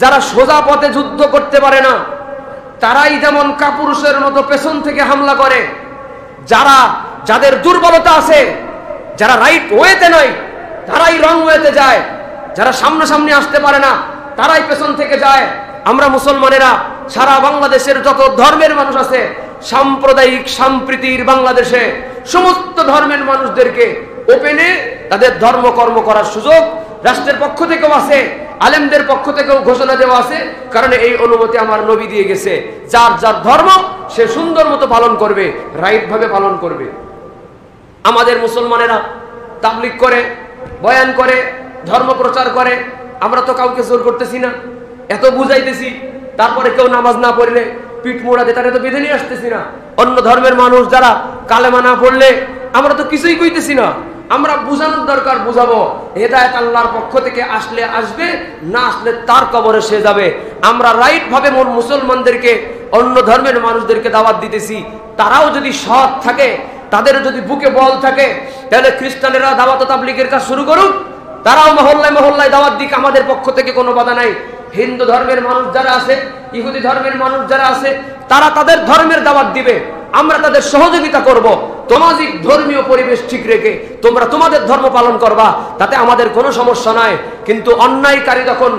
যারা সোজা পথে যুদ্ধ করতে পারে না তারাই যেমন কাপুরুষের মতো পেছন থেকে হামলা করে, যাদের দুর্বলতা আছে, যারা রাইট ওয়েতে নয় তারাই রং ওয়েতে যায়, যারা সামনাসামনি আসতে পারে না তারাই পেছন থেকে যায়। আমরা মুসলমানেরা সারা বাংলাদেশের যত ধর্মের মানুষ আছে, সাম্প্রদায়িক সম্প্রীতির বাংলাদেশে সমস্ত ধর্মের মানুষদেরকে ওপেনে তাদের ধর্মকর্ম করার সুযোগ রাষ্ট্রের পক্ষ থেকেও আছে, আলেমদের পক্ষ থেকেও ঘোষণা দেওয়া আছে। কারণ এই অনুমতি আমার নবী দিয়ে গেছে, যার যার ধর্ম সে সুন্দর মতো পালন করবে, রাইট ভাবে পালন করবে। আমাদের মুসলমানেরা তাবলীগ করে, বয়ান করে, ধর্ম প্রচার করে, আমরা তো কাউকে জোর করতেছি না, এত বুঝাইতেছি, তারপরে কেউ নামাজ না পড়লে পিঠ মোড়া দিয়ে তারা তো বেঁধে নিয়ে আসতেছি না। অন্য ধর্মের মানুষ যারা কালেমা না পড়লে আমরা তো কিছুই কইতেছি না, আমরা বুঝানোর দরকার, বুঝাবো। হেদায়েত আল্লাহর পক্ষ থেকে আসলে আসবে, না আসলে তার কবরে সে যাবে। আমরা রাইট ভাবে মুসলমানদেরকে, অন্য ধর্মের মানুষদেরকে দাওয়াত দিতেছি। তারাও যদি সৎ থাকে, তাদের যদি বুকে বল থাকে, তাহলে খ্রিস্টানেরা দাওয়াত তাবলীগের কাজ শুরু করুক, তারাও মহল্লায় মহল্লায় দাওয়াত দিক, আমাদের পক্ষ থেকে কোনো বাধা নাই। হিন্দু ধর্মের মানুষ যারা আছে, ইহুদি ধর্মের মানুষ যারা আছে, তারা তাদের ধর্মের দাওয়াত দিবে, আমরা তাদের সহযোগিতা করব। সামাজিক ধর্মীয় পরিবেশ ঠিক রেখে তোমরা তোমাদের ধর্ম পালন করবা, তাতে আমাদের কোনো সমস্যা নাই। কিন্তু অন্যায়কারী যখন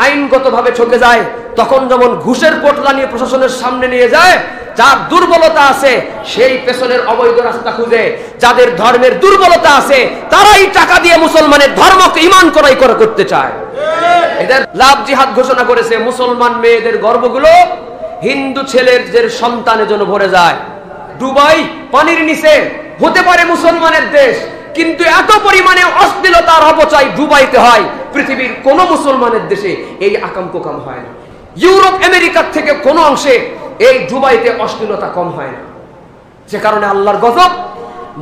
আইনগতভাবে ঠকে যায়, তখন যেমন ঘুষের পোটলা নিয়ে প্রশাসনের সামনে নিয়ে যায়, যার দুর্বলতা আছে সেই পেছনের অবৈধ রাস্তা খুঁজে, যাদের ধর্মের দুর্বলতা আছে তারাই টাকা দিয়ে মুসলমানের ধর্মকে ঈমান করাই করতে চায়। এদের লাভ জিহাদ ঘোষণা করেছে, মুসলমান মেয়েদের গর্ভগুলো হিন্দু ছেলেদের সন্তানের জন্য ভরে যায়। দুবাই পানির নিচে হতে পারে মুসলমানের দেশ, কিন্তু এত পরিমাণে অশ্লীলতার অপচয় দুবাইতে হয়, পৃথিবীর কোন মুসলমানের দেশে এই আকাম কোকাম হয় না। ইউরোপ আমেরিকার থেকে কোন অংশে এই দুবাইতে অশ্লীলতা কম হয় না। যে কারণে আল্লাহর গজব,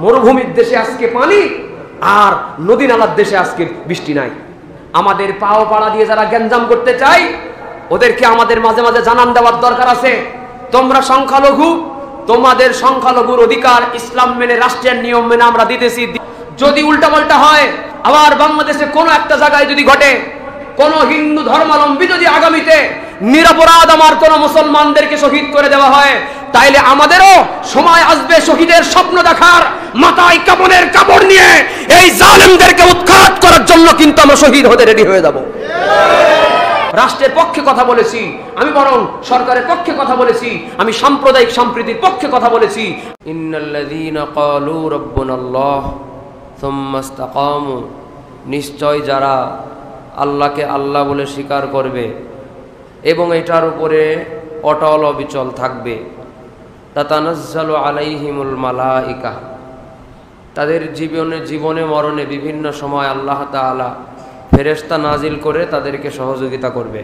মরুভূমির দেশে আজকে পানি, আর নদী নালার দেশে আজকে বৃষ্টি নাই। আমাদের পাও পাড়া দিয়ে যারা গ্যাঞ্জাম করতে চায়, ওদেরকে আমাদের মাঝে মাঝে জানান দেওয়ার দরকার আছে। তোমরা সংখ্যালঘু, তোমাদের সংখ্যালঘুর অধিকার ইসলাম মেনে, রাষ্ট্রের নিয়ম মেনে আমরা দিতেছি। যদি উল্টাপাল্টা হয়, আবার বাংলাদেশে কোনো একটা জায়গায় যদি ঘটে, কোন হিন্দু ধর্মাবলম্বী যদি আগামীতে নিরপরাধ আমার কোন মুসলমানদেরকে শহীদ করে দেওয়া হয়, তাইলে আমাদেরও সময় আসবে শহীদের স্বপ্ন দেখার, মাথায় কাপড়ের কাপড় নিয়ে এই জালেমদেরকে উৎখাত করার জন্য কিন্তু আমরা শহীদ হতে রেডি হয়ে যাব। রাষ্ট্রের পক্ষে কথা বলেছি আমি, বরং সরকারের পক্ষে কথা বলেছি আমি, সাম্প্রদায়িক সম্প্রীতির পক্ষে কথা বলেছি। ইন্নাল্লাযীনা ক্বালু রাব্বুনাল্লাহ সুম্মা ইসতাকামু, নিশ্চয় যারা আল্লাহকে আল্লাহ বলে স্বীকার করবে এবং এটার উপরে অটল অবিচল থাকবে, তাতানাজ্জালু আলাইহিমুল মালাইকা, তাদের জীবনে মরণে বিভিন্ন সময় আল্লাহ তাআলা ফেরেশতা নাজিল করে তাদেরকে সহযোগিতা করবে।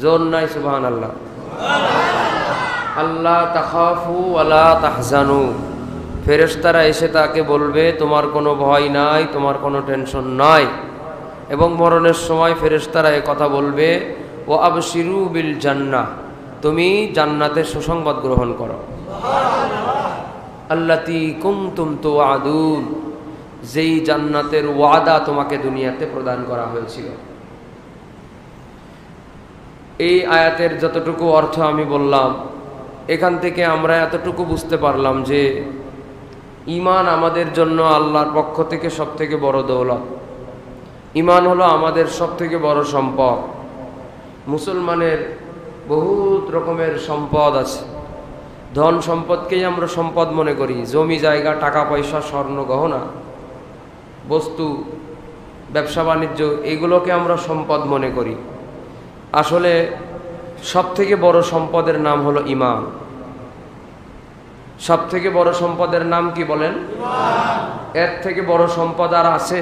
জোর নাই সুবহানাল্লাহ। আল্লাহ তাখাফু ওয়ালা তাহজানু, ফেরেশতারা এসে তাকে বলবে তোমার কোনো ভয় নাই, তোমার কোনো টেনশন নাই। এবং মরণের সময় ফেরেশতারা এ কথা বলবে, ও আবশিরু বিল জান্নাহ, তুমি জান্নাতের সুসংবাদ গ্রহণ করো। আল্লাতী কুনতুম তুআদুন, যেই জান্নাতের ওয়াদা তোমাকে দুনিয়াতে প্রদান করা হয়েছিল। এই আয়াতের যতটুকু অর্থ আমি বললাম, এখান থেকে আমরা এতটুকু বুঝতে পারলাম যে ঈমান আমাদের জন্য আল্লাহর পক্ষ থেকে সবথেকে বড় দৌলত। ঈমান হলো আমাদের সবথেকে বড় সম্পদ। মুসলমানের বহুত রকমের সম্পদ আছে, ধন সম্পদকেই আমরা সম্পদ মনে করি, জমি জায়গা, টাকা পয়সা, স্বর্ণ গহনা, বস্তু, ব্যবসা বাণিজ্য, এগুলোকে আমরা সম্পদ মনে করি। আসলে সবথেকে বড় সম্পদের নাম হলো ঈমান। সবথেকে বড় সম্পদের নাম কি বলেন? এর থেকে বড় সম্পদ আর আছে?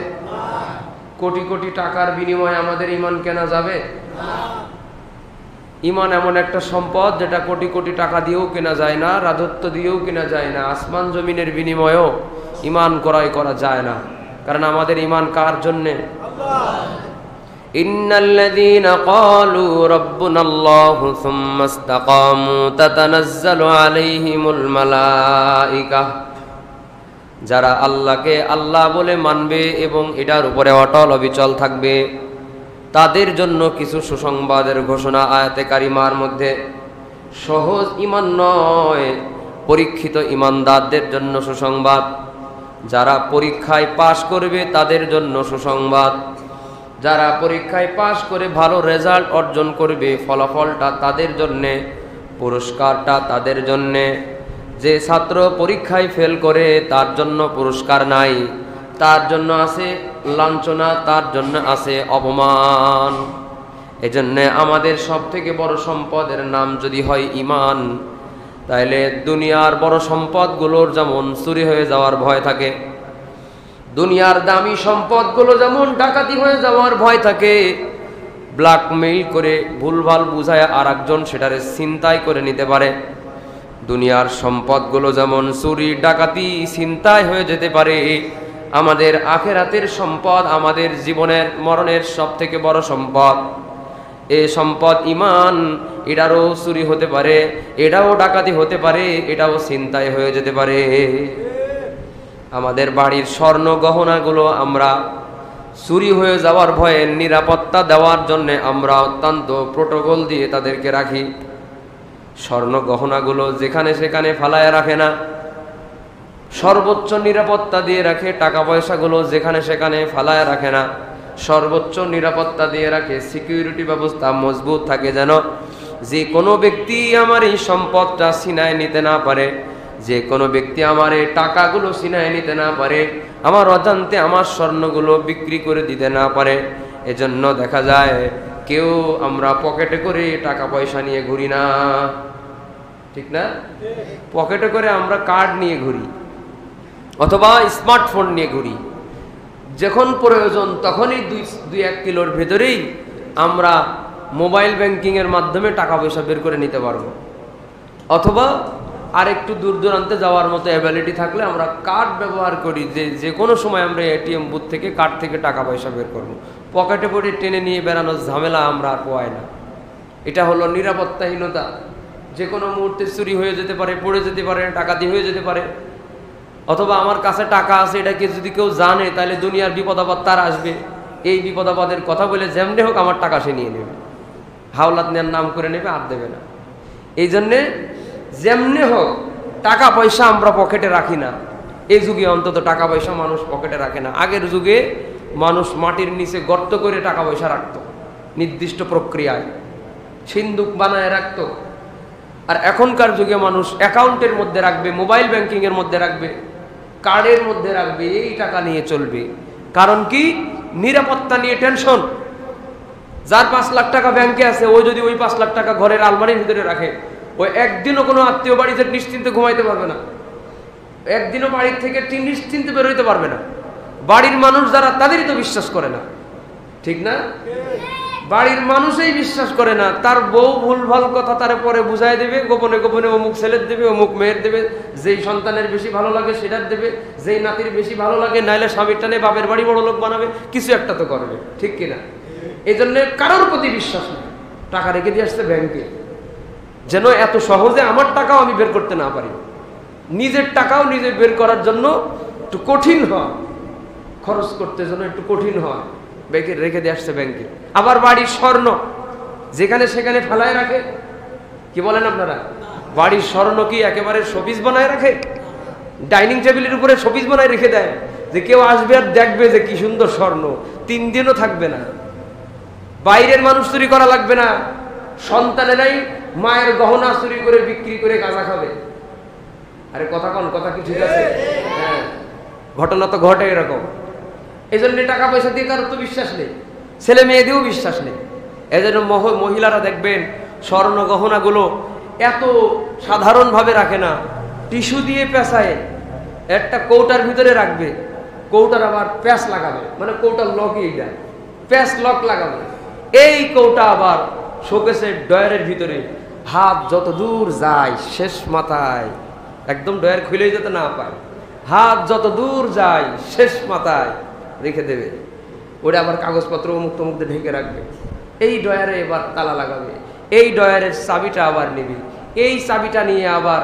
কোটি কোটি টাকার বিনিময়ে আমাদের ঈমান কেনা যাবে? ঈমান এমন একটা সম্পদ যেটা কোটি কোটি টাকা দিয়েও কেনা যায় না, রাজত্ব দিয়েও কেনা যায় না, আসমান জমিনের বিনিময়েও ঈমান ক্রয় করা যায় না। কারণ আমাদের ঈমান কার জন্যে? ইন্নাল্লাযীনা ক্বালু রাব্বুনাল্লাহু সুম্মা ইসতাকামু তাতানাজ্জালু আলাইহিমুল মালাইকা, যারা আল্লাহকে আল্লাহ বলে মানবে এবং এটার উপরে অটল অবিচল থাকবে, তাদের জন্য কিছু সুসংবাদের ঘোষণা আয়াতে কারিমার মধ্যে। সহজ ঈমান নয়, পরীক্ষিত ঈমানদারদের জন্য সুসংবাদ। যারা পরীক্ষায় পাশ করবে তাদের জন্য সুসংবাদ। যারা পরীক্ষায় পাশ করে ভালো রেজাল্ট অর্জন করবে, ফলাফলটা তাদের জন্যে, পুরস্কারটা তাদের জন্যে। যে ছাত্র পরীক্ষায় ফেল করে তার জন্য পুরস্কার নাই, তার জন্য আছে লাঞ্ছনা, তার জন্য আছে অপমান। এজন্য আমাদের সব থেকে বড় সম্পদের নাম যদি হয় ঈমান, তাহলে দুনিয়ার বড় সম্পদগুলোর যেমন চুরি হয়ে যাওয়ার ভয় থাকে, দুনিয়ার দামি সম্পদগুলো যেমন ডাকাতি হয়ে যাওয়ার ভয় থাকে, ব্ল্যাকমেইল করে ভুলভাল বুঝায় আর একজন সেটারে ছিনতাই করে নিতে পারে, দুনিয়ার সম্পদগুলো যেমন চুরি ডাকাতি ছিনতাই হয়ে যেতে পারে, আমাদের আখিরাতের সম্পদ, আমাদের জীবনের মরণের সব থেকে বড় সম্পদ, এই সম্পদ ঈমান, এটারও চুরি হতে পারে, এটাও ডাকাতি হতে পারে, এটাও ছিনতাই হয়ে যেতে পারে। আমাদের বাড়ির স্বর্ণ গহনাগুলো আমরা চুরি হয়ে যাওয়ার ভয়ে নিরাপত্তা দেওয়ার জন্য আমরা অত্যন্ত প্রোটোকল দিয়ে তাদেরকে রাখি। স্বর্ণ গহনাগুলো যেখানে সেখানে ফালায় রাখে না, সর্বোচ্চ নিরাপত্তা দিয়ে রাখে। টাকা পয়সাগুলো যেখানে সেখানে ফালায় রাখে না, সর্বোচ্চ নিরাপত্তা দিয়ে রাখে। সিকিউরিটি ব্যবস্থা মজবুত থাকে, যেন যে কোনো ব্যক্তি আমার এই সম্পদটা ছিনায় নিতে না পারে, যে কোনো ব্যক্তি আমার এই টাকাগুলো ছিনায় নিতে না পারে, আমার অজান্তে আমার স্বর্ণগুলো বিক্রি করে দিতে না পারে। এজন্য দেখা যায় কেউ আমরা পকেটে করে টাকা পয়সা নিয়ে ঘুরি না, ঠিক না? পকেটে করে আমরা কার্ড নিয়ে ঘুরি অথবা স্মার্টফোন নিয়ে ঘুরি। যখন প্রয়োজন তখনই 2-1 কিলোর ভেতরেই আমরা মোবাইল ব্যাংকিংয়ের মাধ্যমে টাকা পয়সা বের করে নিতে পারবো, অথবা আর একটু দূর দূরান্তে যাওয়ার মতো অ্যাবিলিটি থাকলে আমরা কার্ড ব্যবহার করি, যে কোনো সময় আমরা এটিএম বুথ থেকে কার্ড থেকে টাকা পয়সা বের করবো। পকেটে পড়ে টেনে নিয়ে বেড়ানোর ঝামেলা আমরা আর পোয়াই না। এটা হলো নিরাপত্তাহীনতা। যে কোনো মুহূর্তে চুরি হয়ে যেতে পারে, পড়ে যেতে পারে, ডাকাতি হয়ে যেতে পারে, অথবা আমার কাছে টাকা আছে এটাকে যদি কেউ জানে তাহলে দুনিয়ার বিপদ আপদ তার আসবে। এই বিপদ আপদের কথা বলে যেমনি হোক আমার টাকা সে নিয়ে নেবে, হাওলাত নেওয়ার নাম করে নেবে, আর দেবে না। এই জন্যে যেমনি হোক টাকা পয়সা আমরা পকেটে রাখি না। এই যুগে অন্তত টাকা পয়সা মানুষ পকেটে রাখে না। আগের যুগে মানুষ মাটির নিচে গর্ত করে টাকা পয়সা রাখতো, নির্দিষ্ট প্রক্রিয়ায় সিন্দুক বানায় রাখতো। আর এখনকার যুগে মানুষ অ্যাকাউন্টের মধ্যে রাখবে, মোবাইল ব্যাংকিংয়ের মধ্যে রাখবে, কার্ডের মধ্যে রাখবে, এই টাকা নিয়ে চলবে। কারণ কি? নিরাপত্তা নিয়ে টেনশন। যার 5 লাখ টাকা ব্যাংকে আছে, ওই যদি ওই 5 লাখ টাকা ঘরের আলমারির ভিতরে রাখে, ওই একদিনও কোনো আত্মীয় বাড়িতে নিশ্চিন্তে ঘুমাইতে পারবে না, একদিনও বাড়ির থেকে নিশ্চিন্তে বেরোইতে পারবে না। বাড়ির মানুষ যারা, তাদেরই তো বিশ্বাস করে না, ঠিক না? বাড়ির মানুষই বিশ্বাস করে না। তার বউ ভুলভাল কথা তারে পরে বুঝাই দেবে, গোপনে গোপনে অমুক ছেলের দেবে, অমুক মেয়ের দেবে, যেই সন্তানের বেশি ভালো লাগে সেটার দেবে, যেই নাতির বেশি ভালো লাগে, নাইলে স্বামীর টানে বাপের বাড়ি বড় লোক বানাবে, কিছু একটা তো করবে, ঠিক কিনা? এই জন্য কারোর প্রতি বিশ্বাস নেই। টাকা রেখে দিয়ে আসছে ব্যাংকে, যেন এত সহজে আমার টাকাও আমি বের করতে না পারি। নিজের টাকাও নিজে বের করার জন্য একটু কঠিন হয়, খরচ করতে জন্য একটু কঠিন হয়, ব্যাংকে রেখে দিয়ে আসছে ব্যাংকে। আবার বাড়ির স্বর্ণ যেখানে সেখানে ফেলায় রাখে। কি বলেন আপনারা? বাড়ির স্বর্ণ কি একেবারে শোপিস বানায় রাখে? ডাইনিং টেবিলের উপরে শোপিস বানায় রেখে দেয়, যে কেউ আসবে আর দেখবে যে কি সুন্দর স্বর্ণ, 3 দিনও থাকবে না। বাইরের মানুষ চুরি করা লাগবে না, সন্তানেরাই মায়ের গহনা চুরি করে বিক্রি করে গাঁজা খাবে। আরে কথা কন, কথা কি ঠিক আছে? হ্যাঁ, ঘটনা তো ঘটে এরকম। এই জন্য টাকা পয়সা দিয়ে কারোর তো বিশ্বাস নেই, ছেলে মেয়েদেরও বিশ্বাস নেই। এই জন্য মহিলারা দেখবেন স্বর্ণ গহনাগুলো এত সাধারণভাবে রাখে না, টিস্যু দিয়ে পেঁচায় একটা কৌটার ভিতরে রাখবে, কৌটার আবার প্যাঁচ লাগাবে, মানে কৌটার লকই দেয়, প্যাঁচ লক লাগাবে। এই কৌটা আবার শোকেসের ডয়ারের ভিতরে, হাত যত দূর যায় শেষ মাথায়, একদম ডয়ার খুলেই যেতে না পায়, হাত যত দূর যায় শেষ মাথায় রেখে দেবে। ওটা আবার কাগজপত্র অমুক তমুক দিয়ে ঢেকে রাখবে। এই ডয়ারে এবার তালা লাগাবে, এই ডয়ারের চাবিটা আবার নেবে, এই চাবিটা নিয়ে আবার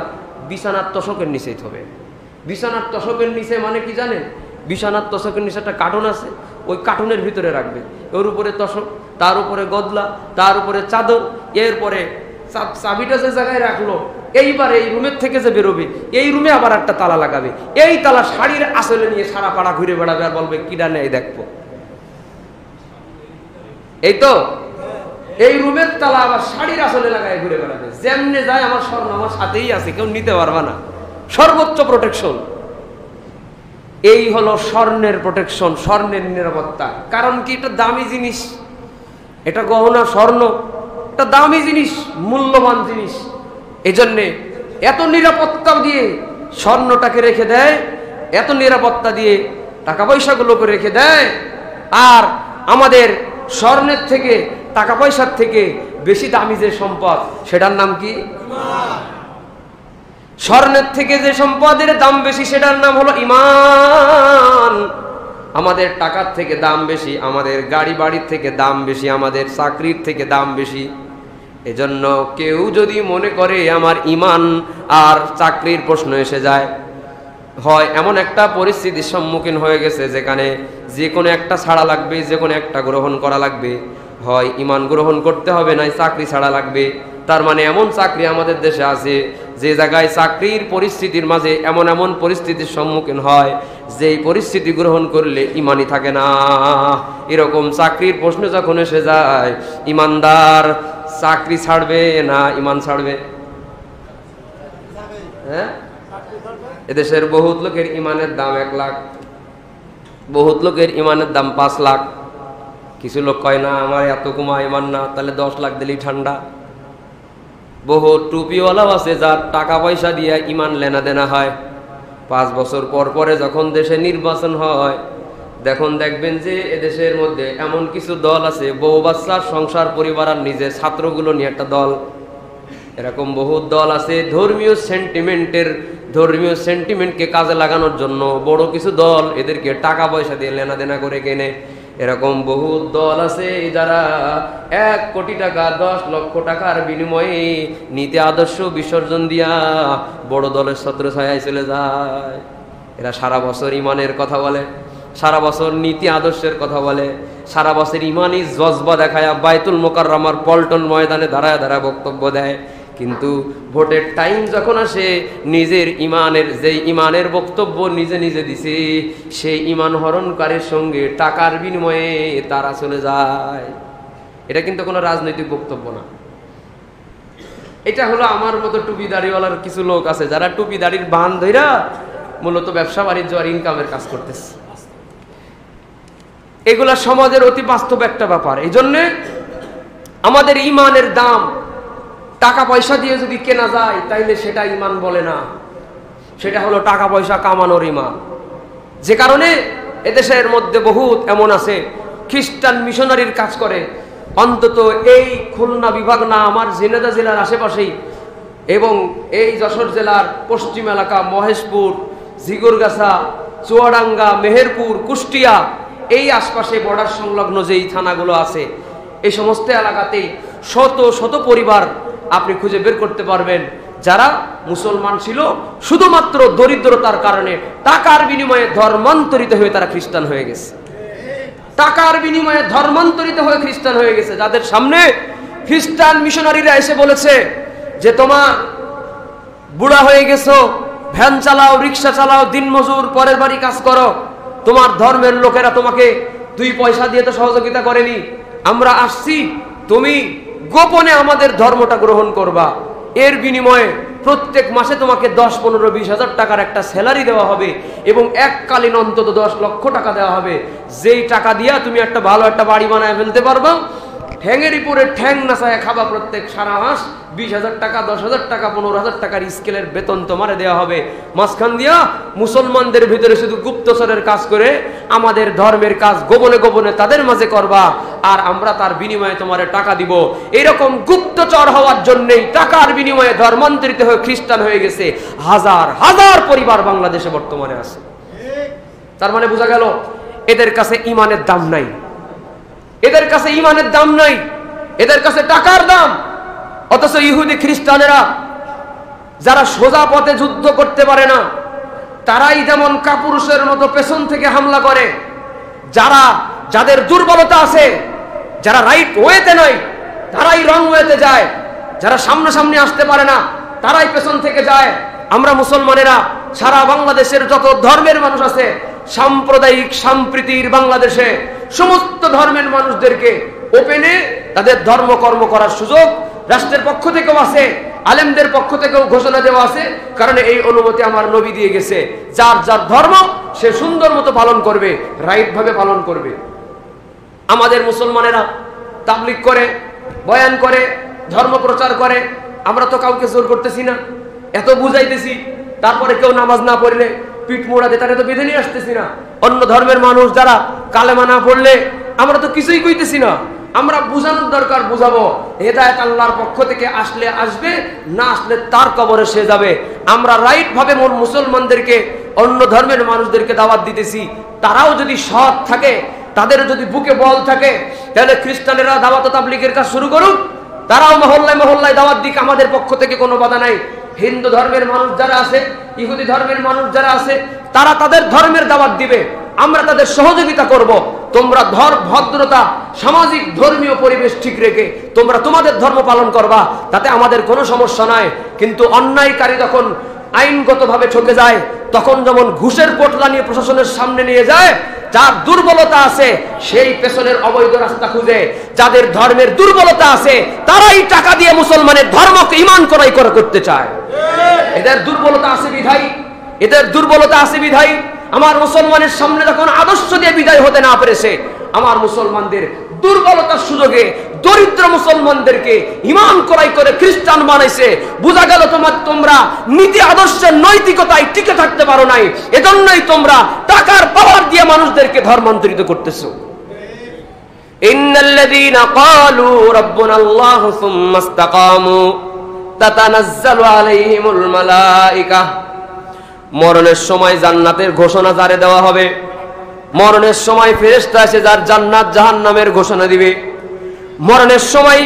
বিছানার তোশকের নিচেই থবে। বিছানার তোশকের নিচে মানে কি জানেন? বিছানার তোশকের নিচে একটা কার্টুন আছে, ওই কার্টুনের ভিতরে রাখবে, ওর উপরে তোশক, তার উপরে গদলা, তার উপরে চাদর, এরপরে চাবিটা যে জায়গায় রাখলো, এইবার এই রুমের থেকে যে বেরোবে এই রুমে আবার একটা তালা লাগাবে, এই তালা শাড়ির আসলে নিয়ে সারা পাড়া ঘুরে বেড়াবে আর বলবে কিডা নেই দেখবো। এই তো এই রুমের তালা আবার শাড়ির আসলে লাগায় ঘুরে বেড়াবে, যেমনে যায় আমার স্বর্ণ আমার সাথেই আছে, কেউ নিতে পারবে না, সর্বোচ্চ প্রোটেকশন। এই হলো স্বর্ণের প্রোটেকশন, স্বর্ণের নিরাপত্তা। কারণ কি? এটা দামি জিনিস, এটা গহনা, স্বর্ণ এটা দামি জিনিস, মূল্যবান জিনিস। এজন্যে এত নিরাপত্তা দিয়ে স্বর্ণটাকে রেখে দেয়, এত নিরাপত্তা দিয়ে টাকা পয়সাগুলোকে রেখে দেয়। আর আমাদের স্বর্ণের থেকে, টাকা পয়সার থেকে বেশি দামি যে সম্পদ, সেটার নাম কি? স্বর্ণের থেকে যে সম্পদের দাম বেশি সেটার নাম হলো ঈমান। আমাদের টাকার থেকে দাম বেশি, আমাদের গাড়ি বাড়ির থেকে দাম বেশি, আমাদের চাকরির থেকে দাম বেশি। এজন্য কেউ যদি মনে করে আমার ঈমান আর চাকরির প্রশ্ন এসে যায়, হয় এমন একটা পরিস্থিতির সম্মুখীন হয়ে গেছে যেখানে যে কোনো একটা ছাড়া লাগবে, যে কোনো একটা গ্রহণ করা লাগবে, হয় ঈমান গ্রহণ করতে হবে, নাই চাকরি ছাড়া লাগবে। তার মানে এমন চাকরি আমাদের দেশে আছে যে জায়গায় চাকরির পরিস্থিতির মাঝে এমন এমন পরিস্থিতির সম্মুখীন হয় যেই পরিস্থিতি গ্রহণ করলে ঈমানই থাকে না। এরকম চাকরির প্রশ্ন যখন এসে যায়, ঈমানদার চাকরি ছাড়বে না ঈমান ছাড়বে? হ্যাঁ, এদেশের বহুত লোকের ঈমানের দাম 1 লাখ, বহুত লোকের ঈমানের দাম 5 লাখ। কিছু লোক কয় না আমার এত কমা ঈমান না, তাহলে 10 লাখ দিলেই ঠান্ডা। বহু টুপিওয়ালাও আছে যার টাকা পয়সা দিয়ে ঈমান লেনা দেনা হয়। 5 বছর পর পরে যখন দেশে নির্বাচন হয়, দেখবেন যে এদেশের মধ্যে এমন কিছু দল আছে, বউ বাচ্চার সংসার পরিবার আর নিজে ছাত্রগুলো নিয়ে একটা দল। এরকম বহুত দল আছে ধর্মীয় সেন্টিমেন্টকে কাজে লাগানোর জন্য বড় কিছু দল এদেরকে টাকা পয়সা দিয়ে লেনা দেনা করে কেনে। এরকম বহুত দল আছে যারা 1 কোটি টাকা 10 লক্ষ টাকার বিনিময়ে নীতি আদর্শ বিসর্জন দিয়া বড় দলের ছত্রছায়ায় চলে যায়। এরা সারা বছর ঈমানের কথা বলে, সারা বছর নীতি আদর্শের কথা বলে, সারা বছর ঈমানি জজবা দেখায় বাইতুল মোকাররমার পল্টন ময়দানে দাঁড়ায় দাঁড়ায় বক্তব্য দেয়। কিন্তু ভোটের টাইম যখন আসে, নিজের ঈমানের বক্তব্য নিজে নিজে দিছে, সেই ঈমান হরণকারীর সঙ্গে টাকার বিনিময়ে তারা চলে যায়। এটা কিন্তু কোনো রাজনৈতিক বক্তব্য না। এটা হলো আমার মতো টুপি দাড়িওয়ালার কিছু লোক আছে যারা টুপি দাড়ির বান ধইরা মূলত ব্যবসা বাণিজ্য আর ইনকামের কাজ করতেছে। এগুলা সমাজের অতি বাস্তব একটা ব্যাপার। এই জন্যে আমাদের ঈমানের দাম টাকা পয়সা দিয়ে যদি কেনা যায় তাইলে সেটা ঈমান বলে না, সেটা হলো টাকা পয়সা কামানোর ঈমান। যে কারণে এদেশের মধ্যে বহুত এমন আছে খ্রিস্টান মিশনারির কাজ করে, অন্তত এই খুলনা বিভাগ না, আমার ঝিনাইদহ জেলার আশেপাশেই এবং এই যশোর জেলার পশ্চিম এলাকা মহেশপুর, ঝিগরগাছা, চুয়াডাঙ্গা, মেহেরপুর, কুষ্টিয়া, এই আশপাশে বর্ডার সংলগ্ন যেই থানাগুলো আছে, এই সমস্ত এলাকাতেই শত শত পরিবার আপনি খুঁজে বের করতে পারবেন যারা মুসলমান ছিল, শুধুমাত্র দরিদ্রতার কারণে টাকার বিনিময়ে ধর্মান্তরিত হয়ে তারা খ্রিস্টান হয়ে গেছে। টাকার বিনিময়ে ধর্মান্তরিত হয়ে খ্রিস্টান হয়ে গেছে, যাদের সামনে খ্রিস্টান মিশনারিরা এসে বলেছে যে তোমার বুড়া হয়ে গেছো, ভ্যান চালাও, রিক্সা চালাও, দিনমজুর, পরের বাড়ি কাজ করো, তোমার ধর্মের লোকেরা তোমাকে 2 পয়সা দিয়ে তো সহযোগিতা করেনি, আমরা আসছি, তুমি গোপনে আমাদের ধর্মটা গ্রহণ করবা, এর বিনিময়ে প্রত্যেক মাসে তোমাকে 10, 15, 20 হাজার টাকার একটা স্যালারি দেওয়া হবে এবং এককালীন অন্তত 10 লক্ষ টাকা দেওয়া হবে, যেই টাকা দিয়া তুমি একটা ভালো একটা বাড়ি বানায় ফেলতে পারবা, ঠ্যাঙের উপরে ঠ্যাং নাচায় খাবা, প্রত্যেক সারা মাস 20,000 টাকা, 10,000 টাকা, 15,000 টাকার স্কেলের বেতন তোমারে দেওয়া হবে। মাঝখান দিয়া মুসলমানদের ভিতরে শুধু গুপ্তচরের কাজ করে আমাদের ধর্মের কাজ গোপনে গোপনে তাদের মাঝে করবা, আর আমরা তার বিনিময়ে তোমারে টাকা দিব। এরকম গুপ্তচর হওয়ার জন্যই টাকার বিনিময়ে ধর্মান্তরিত হয়ে খ্রিস্টান হয়ে গেছে হাজার হাজার পরিবার বাংলাদেশে বর্তমানে আছে। তার মানে বোঝা গেল এদের কাছে ঈমানের দাম নাই, এদের কাছে ঈমানের দাম নাই, এদের কাছে টাকার দাম। অথচ ইহুদি খ্রিস্টানেরা যারা সোজা পথে যুদ্ধ করতে পারে না, তারাই যেমন কাপুরুষের মতো পেছন থেকে হামলা করে, যাদের দুর্বলতা আছে যারা রাইট ওয়েতে নয় তারাই রং ওয়েতে যায়, যারা সামনাসামনি আসতে পারে না তারাই পেছন থেকে যায়। আমরা মুসলমানেরা সারা বাংলাদেশের যত ধর্মের মানুষ আছে, সাম্প্রদায়িক সম্প্রীতির বাংলাদেশে সমস্ত ধর্মের মানুষদেরকে ওপেনে তাদের ধর্মকর্ম করার সুযোগ রাষ্ট্রের পক্ষ থেকেও আছে, আলেমদের পক্ষ থেকেও ঘোষণা দেওয়া আছে। কারণ এই অনুমতি আমার নবী দিয়ে গেছে, যার যার ধর্ম সে সুন্দর মতো পালন করবে, রাইট ভাবে পালন করবে। আমাদের মুসলমানেরা তাবলিগ করে, বয়ান করে, ধর্ম প্রচার করে, আমরা তো কাউকে জোর করতেছি না, এত বুঝাইতেছি, তারপরে কেউ নামাজ না পড়লে পিঠ মোড়াতে তারা তো বেঁধে নিয়ে আসতেছি না। অন্য ধর্মের মানুষ যারা কালেমা না পড়লে আমরা তো কিছুই কইতেছি না, আমরা বুঝানোর দরকার, বুঝাবো। হেদায়েত আল্লাহর পক্ষ থেকে আসলে আসবে, না আসলে তার কবরে সে যাবে। আমরা রাইট ভাবে মুসলমানদেরকে, অন্য ধর্মের মানুষদেরকে দাওয়াত দিতেছি। তারাও যদি সৎ থাকে, তাদের যদি বুকে বল থাকে, তাহলে খ্রিস্টানেরা দাওয়াত তাবলীগের কাজ শুরু করুক, তারাও মহল্লায় মহল্লায় দাওয়াত দিক, আমাদের পক্ষ থেকে কোনো বাধা নাই। হিন্দু ধর্মের মানুষ যারা আছে, ইহুদি ধর্মের মানুষ যারা আছে, তারা তাদের ধর্মের দাওয়াত দিবে, আমরা তাদের সহযোগিতা করব। তোমরা ভদ্রতা, সামাজিক ধর্মীয় পরিবেশ ঠিক রেখে তোমরা তোমাদের ধর্ম পালন করবা, তাতে আমাদের কোনো সমস্যা নাই। কিন্তু অন্যায়কারী যখন আইনগতভাবে ঠকে যায়, তখন যেমন ঘুষের পোটলা নিয়ে প্রশাসনের সামনে নিয়ে যায়, যার দুর্বলতা আছে সেই পেছনের অবৈধ রাস্তা খুঁজে, যাদের ধর্মের দুর্বলতা আছে তারাই টাকা দিয়ে মুসলমানের ধর্মকে ঈমান করাই করতে চায়। এদের দুর্বলতা আছে বিধাই, এদের দুর্বলতা আছে বিধাই আমার মুসলমানের সামনে যখন আদর্শ দিয়ে বিদায় হতে না পেরেছে, আমার মুসলমানদের দুর্বলতার সুযোগে দরিদ্র মুসলমানদেরকে ঈমান করাই করে খ্রিস্টান বানাইছে। বোঝা গেল তোমরা নীতি আদর্শের নৈতিকতায় টিকে থাকতে পারো নাই, এজন্যই তোমরা টাকার পাওয়ার দিয়ে মানুষদেরকে ধর্মান্তরিত করতেছো। ইন্নাল্লাযীনা ক্বালু রাব্বুনাল্লাহু সুম্মা ইসতাকামু তাতানাজ্জালু আলাইহিমুল মালায়েকা। মরণের সময় জান্নাতের ঘোষণা যারে দেওয়া হবে, মরণের সময় ফেরেশতা এসে যার জান্নাত জাহান্নামের ঘোষণা দিবে। মরণের সময়,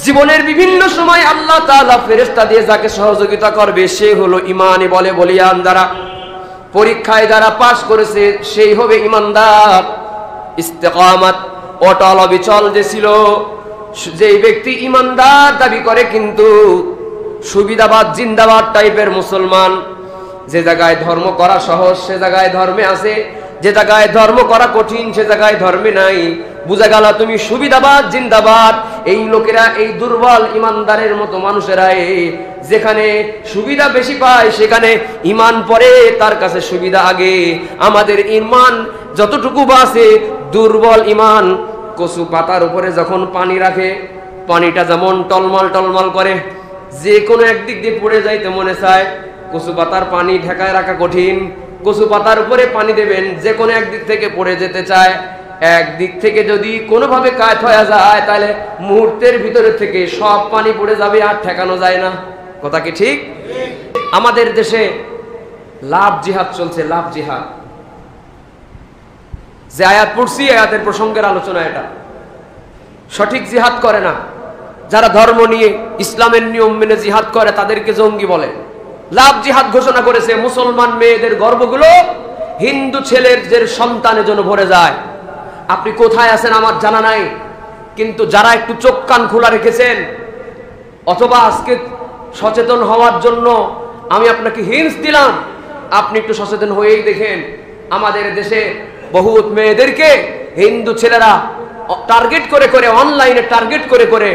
জীবনের বিভিন্ন সময় আল্লাহ তাআলা ফেরেশতা দিয়ে যাকে সহযোগিতা করবে সে হলো ঈমানে বলে বলিয়ান যারা, পরীক্ষায় যারা পাশ করেছে সেই হবে ঈমানদার। ইস্তেকামাত, অটল অবিচল যে ছিল, যেই ব্যক্তি ঈমানদার দাবি করে কিন্তু সুবিধাবাদ জিন্দাবাদ টাইপের মুসলমান, যে জায়গায় ধর্ম করা সহজ সে জায়গায় ধর্মে আছে, যে জায়গায় ধর্ম করা কঠিন সে জায়গায় ধর্মে নাই। বুঝা গেল তুমি সুবিধাবাদ জিন্দাবাদ। এই লোকেরা, এই দুর্বল ইমানদারের মতো মানুষেরা যেখানে সুবিধা বেশি পায় সেখানে ইমান পরে, তার কাছে সুবিধা আগে। আমাদের ইমান যতটুকু বাসে, দুর্বল ইমান কচু পাতার উপরে যখন পানি রাখে, পানিটা যেমন টলমল টলমল করে, যে কোনো একদিক দিয়ে পড়ে যাইতে মনে চায়। কচু পাতার পানি ঢাকায় রাখা কঠিন, কচু পাতার উপরে পানি দেবেন, যে কোনো একদিক থেকে পড়ে যেতে চায়। একদিক থেকে যদি কোনোভাবে কাজ হয়ে যায় তাহলে মুহূর্তের ভিতরে থেকে সব পানি পড়ে যাবে, আর ঠেকানো যায় না। কথা কি ঠিক? আমাদের দেশে লাভ জিহাদ চলছে, লাভ জিহাদ। যে আয়াত পড়ছি, আয়াতের প্রসঙ্গের আলোচনা এটা। সঠিক জিহাদ করে না, যারা ধর্ম নিয়ে ইসলামের নিয়ম মেনে জিহাদ করে তাদেরকে জঙ্গি বলে। লাভ জিহাদ ঘোষণা করেছে, মুসলমান মেয়েদের গর্ভগুলো হিন্দু ছেলেদের সন্তানের জন্য ভরে যায়। আপনি কোথায় আছেন আমার জানা নাই, কিন্তু যারা একটু চোখ কান খোলা রেখেছেন অথবা আজকে সচেতন হওয়ার জন্য আমি আপনাকে হিন্টস দিলাম, আপনি একটু সচেতন হয়েই দেখেন। আমাদের দেশে বহুত মেয়েদেরকে হিন্দু ছেলেরা টার্গেট করে করে, অনলাইনে টার্গেট করে করে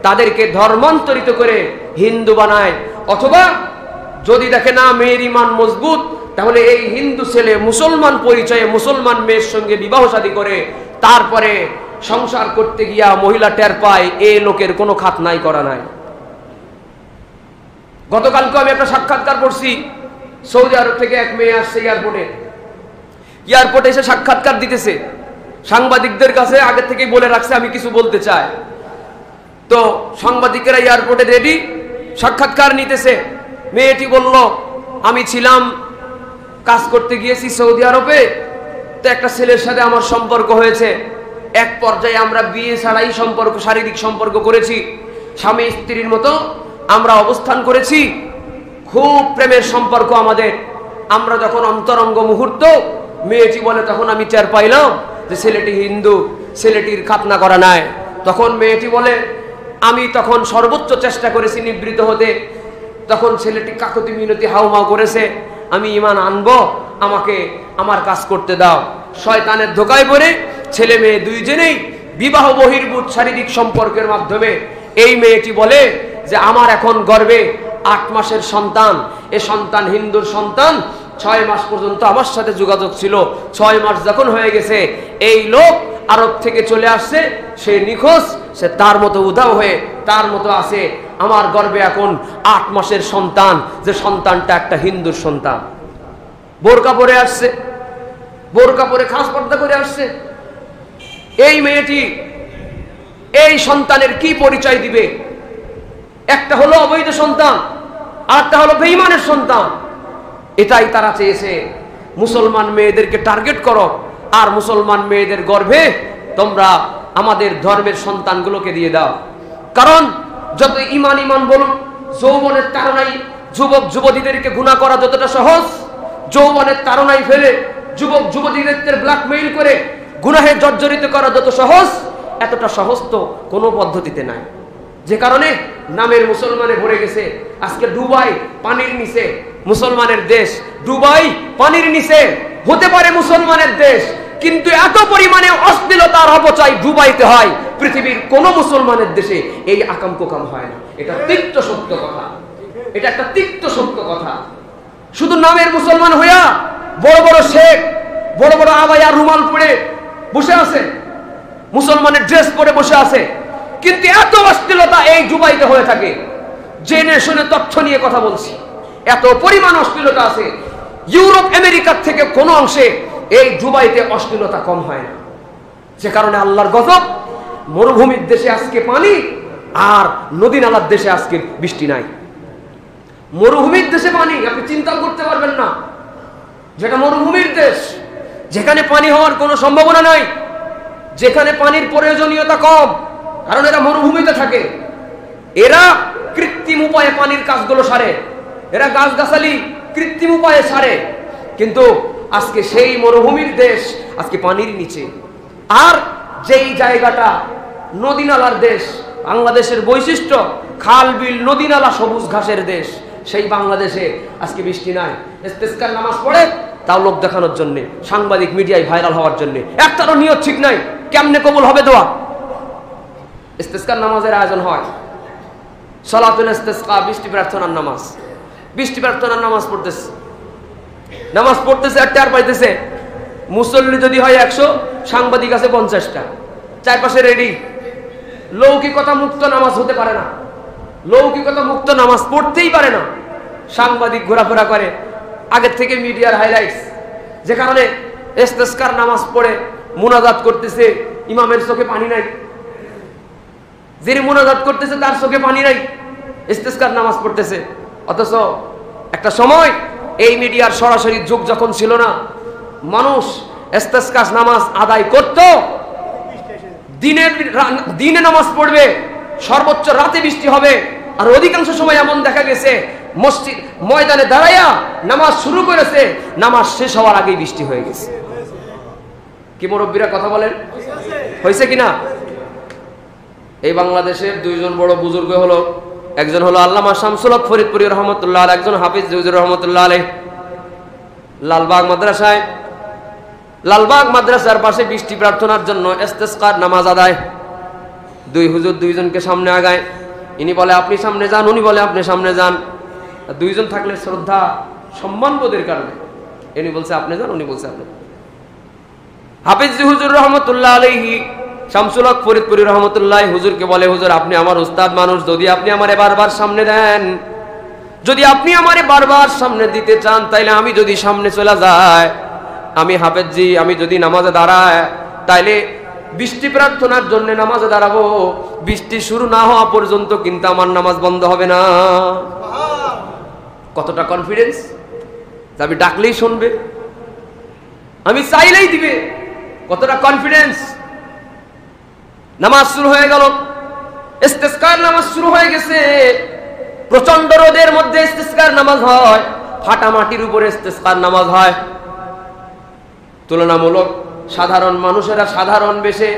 তাদেরকে ধর্মান্তরিত করে হিন্দু বানায়। অথবা যদি দেখে না মেয়ের ঈমান মজবুত, তাহলে এই হিন্দু ছেলে মুসলমান পরিচয়ে মুসলমান মেয়ের সঙ্গে বিবাহ শাদী করে, তারপরে সংসার করতে গিয়া মহিলা টের পায় এই লোকের কোনো খাত নাই করা নাই। গতকালকে আমি একটা সাক্ষাৎকার পড়ছি, সৌদি আরব থেকে এক মেয়ে আসছে এয়ারপোর্টে এসে সাক্ষাৎকার দিতেছে। সাংবাদিকদের কাছে আগে থেকেই বলে রাখছে আমি কিছু বলতে চাই। তো সাংবাদিকেরা এয়ারপোর্টে রেডি, সাক্ষাৎকার নিতেছে। মেয়েটি বলল আমি ছিলাম, কাজ করতে গিয়েছি সৌদি আরবে, তো একটা ছেলের সাথে আমার সম্পর্ক হয়েছে। এক পর্যায়ে আমরা বিয়ে ছাড়াই সম্পর্ক, শারীরিক সম্পর্ক করেছি, স্বামী স্ত্রীর মতো আমরা অবস্থান করেছি, খুব প্রেমের সম্পর্ক আমাদের। আমরা যখন অন্তরঙ্গ মুহূর্ত, মেয়েটি বলে তখন আমি টের পাইলাম যে ছেলেটি হিন্দু, ছেলেটির খাতনা করা নাই। তখন মেয়েটি বলে, আমি তখন সর্বোচ্চ চেষ্টা করেছি নিবৃত হতে। তখন ছেলেটি কাকুতি মিনতি হাউমাউ করেছে, আমি ঈমান আনবো, আমাকে আমার কাজ করতে দাও। শয়তানের ধোকায় পড়ে ছেলে মেয়ে দুইজনেই বিবাহ বহির্ভূত শারীরিক সম্পর্কের মাধ্যমে এই মেয়েটি বলে যে আমার এখন গর্ভে 8 মাসের সন্তান, এ সন্তান হিন্দুর সন্তান, 6 মাস পর্যন্ত আমার সাথে যোগাযোগ ছিল, 6 মাস যখন হয়ে গেছে এই লোক আরব থেকে চলে আসছে, সে নিখোঁজ, সে তার মতো উধাও হয়ে তার মতো আছে, আমার গর্ভে এখন 8 মাসের সন্তান, যে সন্তানটা একটা হিন্দুর সন্তান। বোরকা পরে আসছে, বোরকা পরে খাস পর্দা করে আসছে। এই মেয়েটি এই সন্তানের কি পরিচয় দিবে? একটা হলো অবৈধ সন্তান, আরেকটা হলো বেঈমানের সন্তান। এটাই তারা চেয়েছে, মুসলমান মেয়েদেরকে টার্গেট করো, আর মুসলমান মেয়েদের গর্ভে তোমরা আমাদের ধর্মের সন্তানগুলোকে দিয়ে দাও। কারণ যত ইমান ইমান বলুন, যৌবনের তাড়নায় যুবক যুবতীদেরকে গুনাহ করা যতটা সহজ, যৌবনের তাড়নায় ফেলে যুবক যুবতীদের ব্ল্যাকমেইল করে গুনাহে জর্জরিত করা যত সহজ, এতটা সহজ তো কোনো পদ্ধতিতে নাই। যে কারণে নামের মুসলমানে ভরে গেছে। আজকে দুবাই পানির নিচে মুসলমানের দেশ, দুবাই পানির নিচে হতে পারে মুসলমানের দেশ, কিন্তু এত পরিমাণে অশ্লীলতার অপচয় দুবাইতে হয়, পৃথিবীর কোন মুসলমানের দেশে এই আকাম কোকাম হয় না। এটা তিক্ত সত্য কথা, এটা একটা তিক্ত সত্য কথা। শুধু নামের মুসলমান হইয়া বড় বড় শেখ, বড় বড় আবায়া রুমাল পরে বসে আছে, মুসলমানের ড্রেস পরে বসে আছে, কিন্তু এত অশ্লীলতা এই দুবাইতে হয়ে থাকে। জেনে শুনে তথ্য নিয়ে কথা বলছি, এত পরিমাণ অশ্লীলতা আছে। ইউরোপ আমেরিকার থেকে কোন অংশে এই দুবাইতে অশ্লীলতা কম হয় না। যে কারণে আল্লাহর গজব, মরুভূমির দেশে আজকে পানি, আর নদী নালার দেশে আজকে বৃষ্টি নাই। মরুভূমির দেশে পানি, আপনি চিন্তা করতে পারবেন না, যেটা মরুভূমির দেশ, যেখানে পানি হওয়ার কোনো সম্ভাবনা নাই, যেখানে পানির প্রয়োজনীয়তা কম, কারণ এরা মরুভূমিতে থাকে। এরা কৃত্রিম উপায়ে পানির কাজগুলো সারে, এরা গাছগাছালি কৃত্রিম উপায়ে সারে, কিন্তু আজকে সেই মরুভূমির দেশ আজকে পানির নিচে। আর যেই জায়গাটা নদী নালার দেশ, বাংলাদেশের বৈশিষ্ট্য খাল বিল নদী নালা সবুজ ঘাসের দেশ, সেই বাংলাদেশে আজকে বৃষ্টি নাই। ইস্তেসকার নামাজ পড়ে তাও লোক দেখানোর জন্য, সাংবাদিক মিডিয়ায় ভাইরাল হওয়ার জন্য, একটারও নিয়ত ঠিক নাই, কেমনে কবুল হবে দোয়া? ইস্তেসকার নামাজের আয়োজন হয়, সালাতুল ইস্তেসকা, বৃষ্টি প্রার্থনার নামাজ, বৃষ্টি প্রার্থনার নামাজ পড়তেছে, নামাজ পড়তেছে আর টের পাইতেছে মুসল্লি যদি হয় 100, সাংবাদিক আছে 50টা, চারপাশে রেডি। লৌকিকতা মুক্ত নামাজ হতে পারে না, লৌকিকতা মুক্ত নামাজ পড়তেই পারে না। সাংবাদিক ঘোরাফেরা করে, আগের থেকে মিডিয়ার হাইলাইটস, যে কারণে ইস্তেসকার নামাজ পড়ে মুনাজাত করতেছে, ইমামের চোখে পানি নাই, যিনি মুনাজাত করতেছে তার চোখে পানি নাই, ইস্তেসকার নামাজ পড়তেছে। অথচ একটা সময় এই মিডিয়ার সরাসরি যুগ যখন ছিল না, মানুষ ইস্তেসকার নামাজ আদায় করত, দিনে নামাজ পড়বে, সর্বোচ্চ রাতে বৃষ্টি হবে, আর অধিকাংশ সময় এমন দেখা গেছে মসজিদ ময়দানে দাঁড়াইয়া নামাজ শুরু করেছে, নামাজ শেষ হওয়ার আগেই বৃষ্টি হয়ে গেছে। কি মুরব্বীরা কথা বলেন, হয়েছে কিনা? এই বাংলাদেশের দুইজন বড় বুজুর্গ হলো, একজন হলো আল্লামা শামসুল হক ফরিদপুরি রহমতুল্লাহ আলাইহি, একজন হাফিজ হুজুর রহমতুল্লাহ আলাইহি। লালবাগ মাদ্রাসায়, লালবাগ মাদ্রাসার পাশে বৃষ্টি প্রার্থনার জন্য ইস্তেসকার নামাজ আদায়। দুই হুজুর দুইজনকে সামনে আগায়, ইনি বলে আপনি সামনে যান, উনি বলে আপনি সামনে যান। দুইজন থাকলে শ্রদ্ধা সম্মানবোধের কারণে ইনি বলছে আপনি যান, উনি বলছে আপনি। হাফিজ হুজুর রহমতুল্লাহ আলাইহি, শামসুল হক ফরিদপুরি রহমতুল্লাহ হুজুরকে বলে, হুজুর আপনি আমার উস্তাদ মানুষ, যদি আপনি আমারে বারবার সামনে দেন, যদি আপনি আমারে বারবার সামনে দিতে চান, তাইলে আমি যদি সামনে চলে যাই, আমি হাফেজি, আমি যদি নামাজে দাঁড়ায়, তাইলে বৃষ্টি প্রার্থনার জন্য নামাজে দাঁড়াবো, বৃষ্টি শুরু না হওয়া পর্যন্ত কিন্তু আমার নামাজ বন্ধ হবে না। কতটা কনফিডেন্স, আমি ডাকলেই শুনবে, আমি চাইলেই দিবে, কতটা কনফিডেন্স। নামাজ শুরু হয়ে গেল, ইস্তেসকার নামাজ শুরু হয়ে গেছে। প্রচন্ড রোদের মধ্যে ইস্তেসকার নামাজ হয়, ফাটা মাটির উপরে ইস্তেসকার নামাজ হয়। তুলনামূলক সাধারণ মানুষেরা সাধারণ বেশে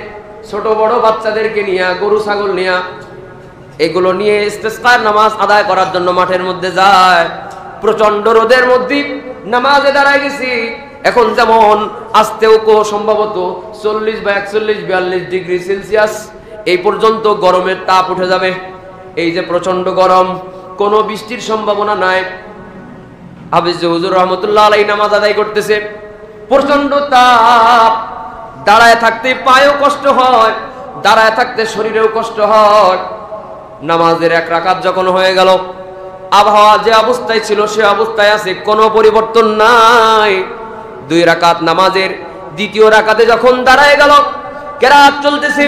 ছোট বড় বাচ্চাদেরকে নিয়ে, গরু ছাগল নিয়ে, এগুলো নিয়ে ইস্তেসকার নামাজ আদায় করার জন্য মাঠের মধ্যে যায়। প্রচন্ড রোদের মধ্যে নামাজে দাঁড়ায় গেছি। এখন যেমন আসতেও সম্ভবত 40 বা 41 42 ডিগ্রি সেলসিয়াস এই পর্যন্ত গরমের তাপ উঠে যাবে। এই যে প্রচন্ড গরম, কোনো বৃষ্টির সম্ভাবনা নাই। হাফেজ হুজুর রহমতুল্লাহ আলাইহি নামাজ আদায় করতেছে, প্রচন্ড তাপ, দাঁড়ায় থাকতে পায়েও কষ্ট হয়, দাঁড়ায় থাকতে শরীরেও কষ্ট হয়। নামাজের 1 রাকাত যখন হয়ে গেল, আবহাওয়া যে অবস্থায় ছিল সে অবস্থায় আছে, কোনো পরিবর্তন নাই। 2 রাকাত নামাজের দ্বিতীয় রাকাতে যখন দাঁড়ায় গেল, কেরাত চলতেছে,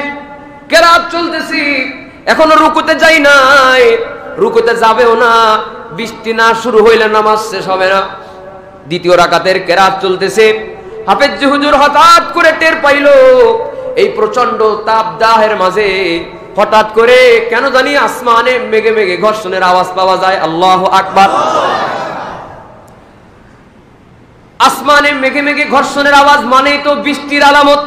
এখনো রুকুতে যাই নাই, রুকুতে যাবেও না, বৃষ্টি না শুরু হইলে নামাজ শেষ হবে না। দ্বিতীয় রাকাতের কেরাত চলতেছে, হাফেজ হুজুর হঠাৎ করে টের পাইল এই প্রচন্ড তাপদাহের মাঝে হঠাৎ করে কেন জানি আসমানে মেঘে মেঘে ঘর্ষণের আওয়াজ পাওয়া যায়। আল্লাহু আকবার। আসমানে মেঘে মেঘে ঘর্ষণের আওয়াজ মানেই তো বৃষ্টির আলামত।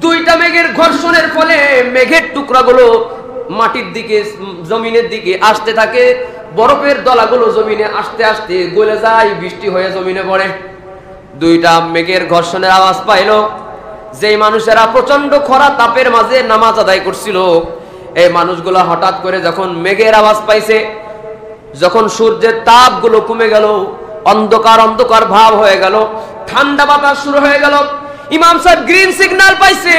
2টা মেঘের ঘর্ষণের ফলে মেঘের টুকরাগুলো মাটির দিকে, জমিনের দিকে আসতে থাকে, বরফের দলাগুলো জমিনে আস্তে আস্তে গলে যায়, বৃষ্টি হয়ে জমিনে পড়ে। 2টা মেঘের ঘর্ষণের আওয়াজ পাইল। যেই মানুষেরা প্রচন্ড খরা তাপের মাঝে নামাজ আদায় করছিল, এই মানুষগুলো হঠাৎ করে যখন মেঘের আওয়াজ পাইছে, যখন সূর্যের তাপগুলো কমে গেল, অন্ধকার অন্ধকার ভাব হয়ে গেল, ঠান্ডা বাতাস শুরু হয়ে গেল, ইমাম সাহেব গ্রিন সিগন্যাল পাইছে,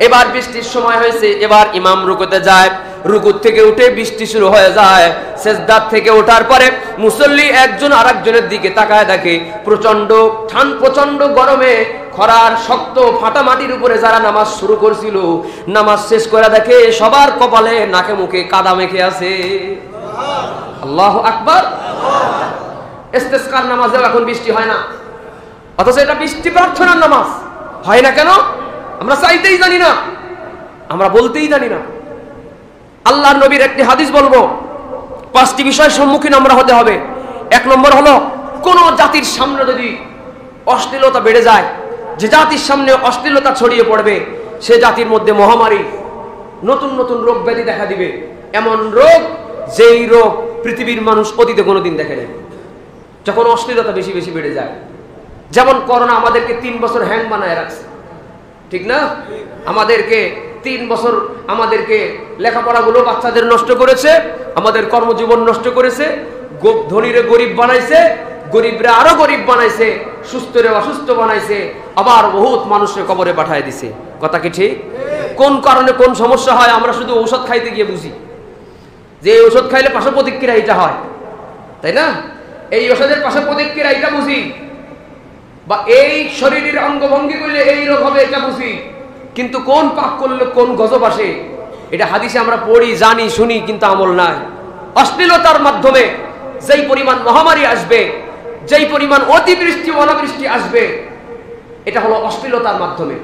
এবার বৃষ্টির সময় হয়েছে। এবার ইমাম রুকুতে যায়, রুকু থেকে উঠে বৃষ্টি শুরু হয়ে যায়। সেজদার থেকে ওঠার পরে মুসল্লি একজন আরেকজনের দিকে তাকায় দেখে প্রচন্ড গরমে খরার শক্ত ফাটা মাটির উপরে যারা নামাজ শুরু করছিল, নামাজ শেষ করে দেখে সবার কপালে নাকে মুখে কাদা মেখে আছে। আল্লাহু আকবার। ইস্তেসকার নামাজেও এখন বৃষ্টি হয় না, অথচ এটা বৃষ্টি প্রার্থনার নামাজ। হয় না কেন? আমরা চাইতেই জানি না, আমরা বলতেই জানি না। আল্লাহর নবীর একটি হাদিস বলবো, 5টি বিষয়ের সম্মুখীন আমরা হতে হবে। 1 নম্বর হলো, কোন জাতির সামনে যদি অশ্লীলতা বেড়ে যায়, যে জাতির সামনে অশ্লীলতা ছড়িয়ে পড়বে, সে জাতির মধ্যে মহামারী, নতুন নতুন রোগ ব্যাধি দেখা দিবে। এমন রোগ, যেই রোগ পৃথিবীর মানুষ অতীতে কোনোদিন দেখে নেই। যখন অশ্লীলতা বেশি বেশি বেড়ে যায়, যেমন করোনা আমাদেরকে 3 বছর হ্যাং বানায় রাখছে, ঠিক না? আমাদেরকে 3 বছর আমাদেরকে লেখাপড়াগুলো বাচ্চাদের নষ্ট করেছে, আমাদের কর্মজীবন নষ্ট করেছে, ধনীরে গরিব বানাইছে, গরিবরা আরো গরিব বানাইছে, সুস্থরে অসুস্থ বানাইছে, আবার বহুত মানুষের কবরে পাঠায় দিছে। কথা কি ঠিক? কোন কারণে কোন সমস্যা হয় আমরা শুধু ঔষধ খাইতে গিয়ে বুঝি যে এই ঔষধ খাইলে পার্শ্ব প্রতিক্রিয়া এটা হয়, তাই না? এই ওষুধের পার্শ্ব প্রতিক্রিয়া এটা বুঝি, বা এই শরীরের অঙ্গভঙ্গি করলে এই রোগ হবে এটা বুঝি, কিন্তু কোন পাপ করলে কোন গজব আসে এটা হাদিসে আমরা পড়ি, জানি, শুনি, কিন্তু আমল নাই। অশ্লীলতার মাধ্যমে যেই পরিমাণ মহামারী আসবে, যেই পরিমাণ অতিবৃষ্টি অনাবৃষ্টি আসবে, এটা হলো অশ্লীলতার মাধ্যমে।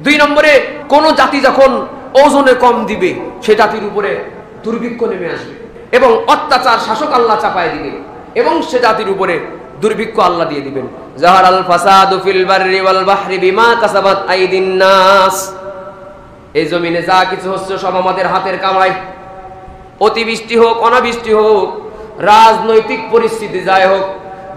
2 নম্বরে, কোন জাতি যখন ওজনে কম দিবে, সে জাতির উপরে দুর্ভিক্ষ নেমে আসবে এবং অত্যাচার শাসক আল্লাহ চাপায় দিবে, এবং সে জাতির উপরে দুর্ভিক্ষ আল্লাহ দিয়ে দিবেন। জাহারাল ফাসাদু ফিল বাররি ওয়াল বাহরি বিমা কাসাবাত আইদিন নাস। এই জমিনে যা কিছু হচ্ছে সব আমাদের হাতের কামাই। অতিবৃষ্টি হোক, অনাবৃষ্টি হোক, রাজনৈতিক পরিস্থিতি যাই হোক,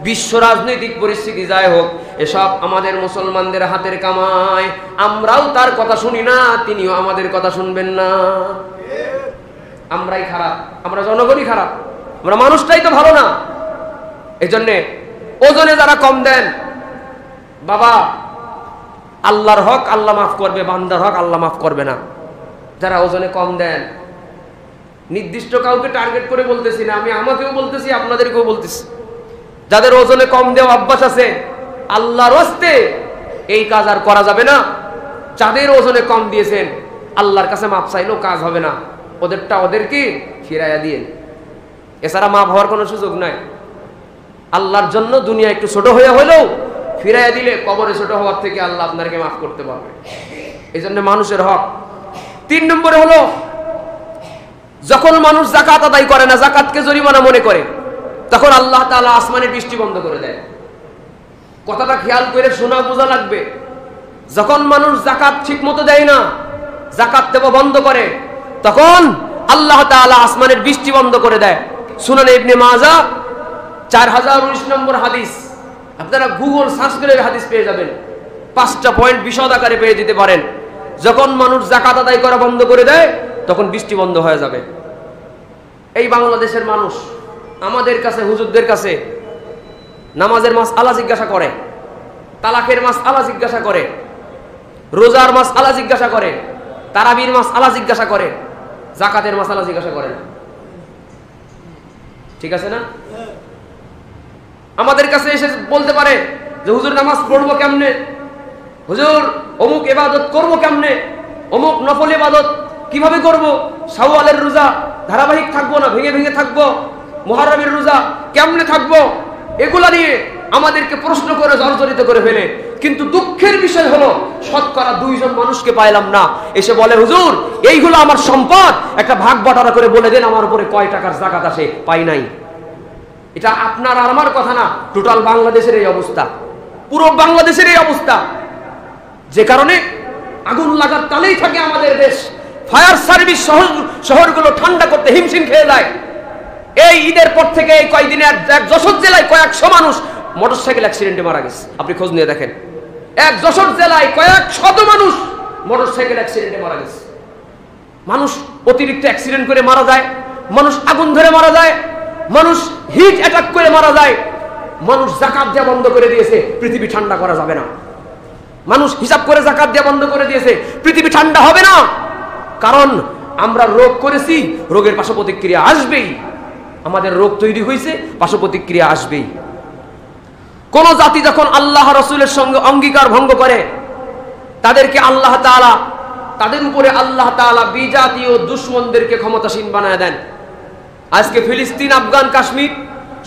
বিশ্ব রাজনৈতিক পরিস্থিতি যাই হোক, এসব আমাদের মুসলমানদের হাতের কামাই। আমরাও তার কথা শুনি না, তিনিও আমাদের কথা শুনবেন না। আমরাই খারাপ, আমরা জনগণই খারাপ, আমরা মানুষটাই তো ভালো না। এই জন্যে ওজনে যারা কম দেন, বাবা, আল্লাহর হক আল্লাহ মাফ করবে, বান্দার হক আল্লাহ মাফ করবে না। যারা ওজনে কম দেন, নির্দিষ্ট কাউকে টার্গেট করে বলতেছি না, আমি আমাকেও বলতেছি, আপনাদেরকেও বলতেছি, যাদের ওজনে কম দেওয়া অভ্যাস আছে, আল্লাহর হস্তে এই কাজ আর করা যাবে না। যাদের ওজনে কম দিয়েছেন, আল্লাহর কাছে মাপ চাইলেও কাজ হবে না, ওদেরটা ওদেরকে ফিরাইয়া দিয়ে, এছাড়া মাপ হওয়ার কোনো সুযোগ নাই। আল্লাহর জন্য দুনিয়া একটু ছোট হয়ে হলেও ফিরাইয়া দিলে কবরে ছোট হওয়ার থেকে আল্লাহ আপনাকে মাফ করতে পারবে। এই জন্য মানুষের হক। 3 নম্বরে হলো, যখন মানুষ যাকাত আদায় করে না, যাকাতকে জরিমানা মনে করে, তখন আল্লাহ তাআলা আসমানের বৃষ্টি বন্ধ করে দেয়। কথাটা খেয়াল করে শোনা বোঝা লাগবে। যখন মানুষ যাকাত ঠিক মতো দেয় না, যাকাত দেব বন্ধ করে, তখন আল্লাহ তাআলা আসমানের বৃষ্টি বন্ধ করে দেয়। সুনানে ইবনে মাজাহ 4019 নম্বর হাদিস, আপনারা গুগল সার্চ করে হাদিস পেয়ে যাবেন। 5টা পয়েন্ট বিশদ আকারে পেয়ে দিতে পারেন। যখন মানুষ যাকাত আদায় করা বন্ধ করে দেয় তখন বৃষ্টি বন্ধ হয়ে যাবে। এই বাংলাদেশের মানুষ আমাদের কাছে, হুজুরদের কাছে নামাজের মাসআলা জিজ্ঞাসা করে, তালাকের মাসআলা জিজ্ঞাসা করে, রোজার মাসআলা জিজ্ঞাসা করে, তারাবির মাসআলা জিজ্ঞাসা করে, যাকাতের মাসআলা জিজ্ঞাসা করে না। ঠিক আছে না? আমাদের কাছে এসে বলতে পারে যে হুজুর নামাজ পড়বো কেমনে, হুজুর অমুক ইবাদত করব কেমনে, অমুক নফল ইবাদত কিভাবে করব, শাওয়ালের রোজা ধারাবাহিক থাকবো না ভেঙে ভেঙে থাকবো, মুহররমের রোজা কেমনে থাকবো, এগুলা নিয়ে আমাদেরকে প্রশ্ন করে জর্জরিত করে ফেলে। কিন্তু দুঃখের বিষয় হলো শতকরা 2 জন মানুষকে পাইলাম না এসে বলে হুজুর এইগুলো আমার সম্পদ, একটা ভাগ বাটোয়ারা করে বলে দেন আমার উপরে কয় টাকার যাকাত আসে। পাই নাই। এটা আপনার আর আমার কথা না, টোটাল বাংলাদেশের এই অবস্থা, পুরো বাংলাদেশের এই অবস্থা। যে কারণে আগুন লাগার তালেই থাকে আমাদের দেশ। ফায়ার সার্ভিস শহরগুলো ঠান্ডা করতে হিমশিম খেয়ে যায়। এই ঈদের পর থেকে এই কয়েকদিনে এক যশোর জেলায় কয়েকশো মানুষ মোটরসাইকেল অ্যাক্সিডেন্টে মারা গেছে। আপনি খোঁজ নিয়ে দেখেন, এক যশোর জেলায় কয়েক শত মানুষ মোটরসাইকেল অ্যাক্সিডেন্টে মারা গেছে। মানুষ অতিরিক্ত অ্যাক্সিডেন্ট করে মারা যায়, মানুষ আগুন ধরে মারা যায়, মানুষ হিট অ্যাটাক করে মারা যায়। মানুষ যাকাত দেওয়া বন্ধ করে দিয়েছে, পৃথিবী ঠান্ডা করা যাবে না। মানুষ হিসাব করে যাকাত দেওয়া বন্ধ করে দিয়েছে, পৃথিবী ঠান্ডা হবে না। কারণ আমরা রোগ করেছি, রোগের পার্শ্ব প্রতিক্রিয়া আসবেই। আমাদের রোগ তৈরি হয়েছে, পার্শ্ব প্রতিক্রিয়া আসবেই। কোন জাতি যখন আল্লাহ রাসূলের সঙ্গে অঙ্গীকার ভঙ্গ করে তাদেরকে আল্লাহ তাআলা, তাদের উপরে আল্লাহ তাআলা বিজাতীয় দুশমনদেরকে ক্ষমতাসীন বানায় দেন। আজকে ফিলিস্তিন, আফগান, কাশ্মীর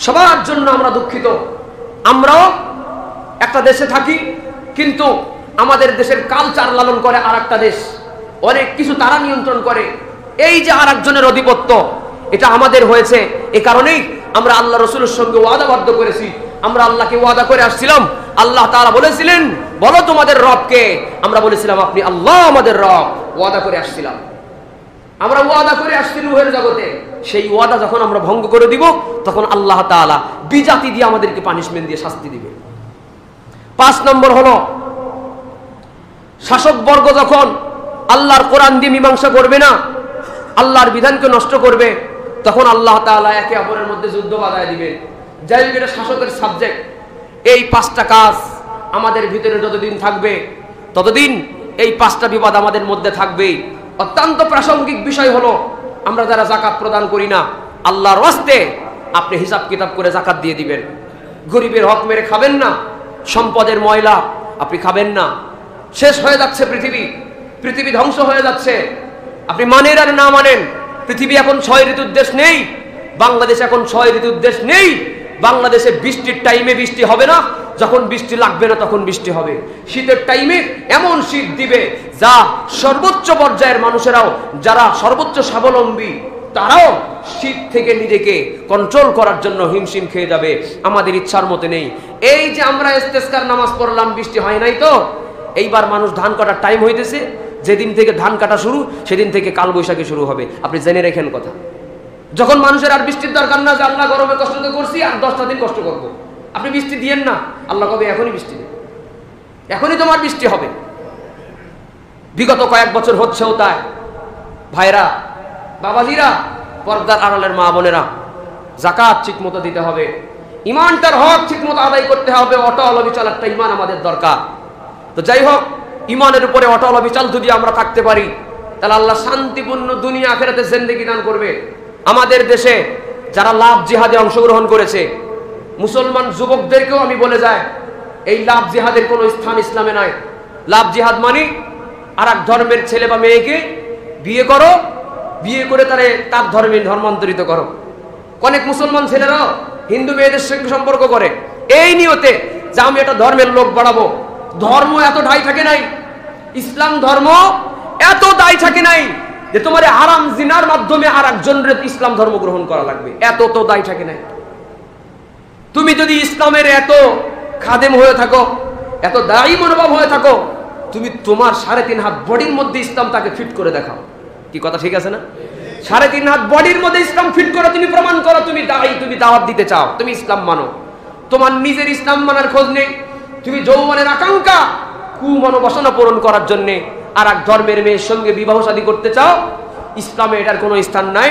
সবার জন্য আমরা দুঃখিত। আমরাও একটা দেশে থাকি, কিন্তু আমাদের দেশের কালচার লালন করে আরেকটা দেশ, অনেক কিছু তারা নিয়ন্ত্রণ করে। এই যে আরেকজনের আধিপত্য, এটা আমাদের হয়েছে। এ কারণেই আমরা আল্লাহ রাসূলের সঙ্গে ওয়াদাবদ্ধ করেছি। আমরা আল্লাহকে ওয়াদা করে আসছিলাম, আল্লাহ তাআলা বলেছিলেন বলো তোমাদের রবকে, আমরা বলেছিলাম আপনি আল্লাহ আমাদের রব। ওয়াদা করে আসছিলাম, আমরা ওয়াদা করে আসছি রূহের জগতে। সেই ওয়াদা যখন আমরা ভঙ্গ করে দিব, তখন আল্লাহ তাআলা বিজাতি দিয়ে আমাদেরকে পানিশমেন্ট দিয়ে শাস্তি দিবে। 5 নম্বর হলো, শাসকবর্গ যখন আল্লাহর কোরআন দিয়ে মীমাংসা করবে না, আল্লাহর বিধানকে নষ্ট করবে, তখন আল্লাহ তাআলা একে অপরের মধ্যে যুদ্ধ বাধায় দিবেন। যাই হোক, এটা শাসকের সাবজেক্ট। এই 5টা কাজ আমাদের ভিতরে যতদিন থাকবে ততদিন এই 5টা বিবাদ আমাদের মধ্যে থাকবেই। অত্যন্ত প্রাসঙ্গিক বিষয় হলো, আমরা যারা যাকাত প্রদান করি না, আল্লাহর ওয়াস্তে আপনি হিসাব কিতাব করে যাকাত দিয়ে দিবেন। গরিবের হক মেরে খাবেন না, সম্পদের ময়লা আপনি খাবেন না। শেষ হয়ে যাচ্ছে পৃথিবী, পৃথিবী ধ্বংস হয়ে যাচ্ছে। আপনি মানেন আর না মানেন, পৃথিবী এখন 6 ঋতুর দেশ নেই, বাংলাদেশ এখন 6 ঋতুর দেশ নেই। বাংলাদেশে বৃষ্টির টাইমে বৃষ্টি হবে না, যখন বৃষ্টি লাগবে না তখন বৃষ্টি হবে। শীতের টাইমে এমন শীত দিবে যা সর্বোচ্চ পর্যায়ের মানুষেরাও, যারা সর্বোচ্চ স্বাবলম্বী, তারাও শীত থেকে নিজেকে কন্ট্রোল করার জন্য হিমশিম খেয়ে যাবে। আমাদের ইচ্ছার মতো নেই। এই যে আমরা ইস্তেসকার নামাজ পড়লাম, বৃষ্টি হয় নাই তো। এইবার মানুষ ধান কাটার টাইম হইতেছে, যেদিন থেকে ধান কাটা শুরু সেদিন থেকে কালবৈশাখী শুরু হবে। আপনি জেনে রেখেন কথা। যখন মানুষের আর বৃষ্টির দরকার না, যে আল্লাহ গরমে কষ্ট তো করছি আর 10টা দিন কষ্ট করব, আপনি বৃষ্টি দিয়েন না। আল্লাহ কবে এখনই বৃষ্টি দেন, এখনই তোমার বৃষ্টি হবে। বিগত কয়েক বছর হচ্ছেও তাই। ভাইরা, বাবাজিরা, পর্দার আড়ালের মা বোনেরা, যাকাত ঠিক মতো দিতে হবে, ইমানটার হক ঠিক মতো আদায় করতে হবে। অটল অবিচল একটা ইমান আমাদের দরকার। তো যাই হোক, ইমানের উপরে অটল অবিচল যদি আমরা থাকতে পারি, তাহলে আল্লাহ শান্তিপূর্ণ দুনিয়া আখিরাতে জিন্দেগি দান করবে। আমাদের দেশে যারা লাভ জিহাদে অংশগ্রহণ করেছে, মুসলমান যুবকদেরকেও আমি বলে যাই, এই লাভ জিহাদের কোনো স্থান ইসলামে নাই। লাভ জিহাদ মানে আর এক ধর্মের ছেলে বা মেয়েকে বিয়ে করো, বিয়ে করে তার ধর্মে ধর্মান্তরিত করো। অনেক মুসলমান ছেলেরাও হিন্দু মেয়েদের সঙ্গে সম্পর্ক করে এই নিয়তে যে আমি একটা ধর্মের লোক বাড়াবো। ধর্ম এত দায় থাকে নাই, ইসলাম ধর্ম এত দায় থাকে নাই যে তোমার হারাম জিনার মাধ্যমে আর একজনের ইসলাম ধর্ম গ্রহণ করা লাগবে, এত তো দায় থাকে নাই। তুমি যদি ইসলামের এত খাদেম হয়ে থাকো, এত দায়ী মনোভাব হয়ে থাকো, তুমি তোমার 3.5 হাত বডির মধ্যে ইসলাম তাকে ফিট করে দেখাও। কি কথা ঠিক আছে না? 3.5 হাত বডির মধ্যে ইসলাম ফিট করে তুমি প্রমাণ করো তুমি দায়ী, তুমি দাওয়াত দিতে চাও, তুমি ইসলাম মানো। তোমার নিজের ইসলাম মানার খোঁজ নেই, তুমি যৌবনের আকাঙ্ক্ষা কুমনোবাসনা পূরণ করার জন্য আর এক ধর্মের মেয়ের সঙ্গে বিবাহ শাদী করতে চাও, ইসলামে এটার কোনো স্থান নাই।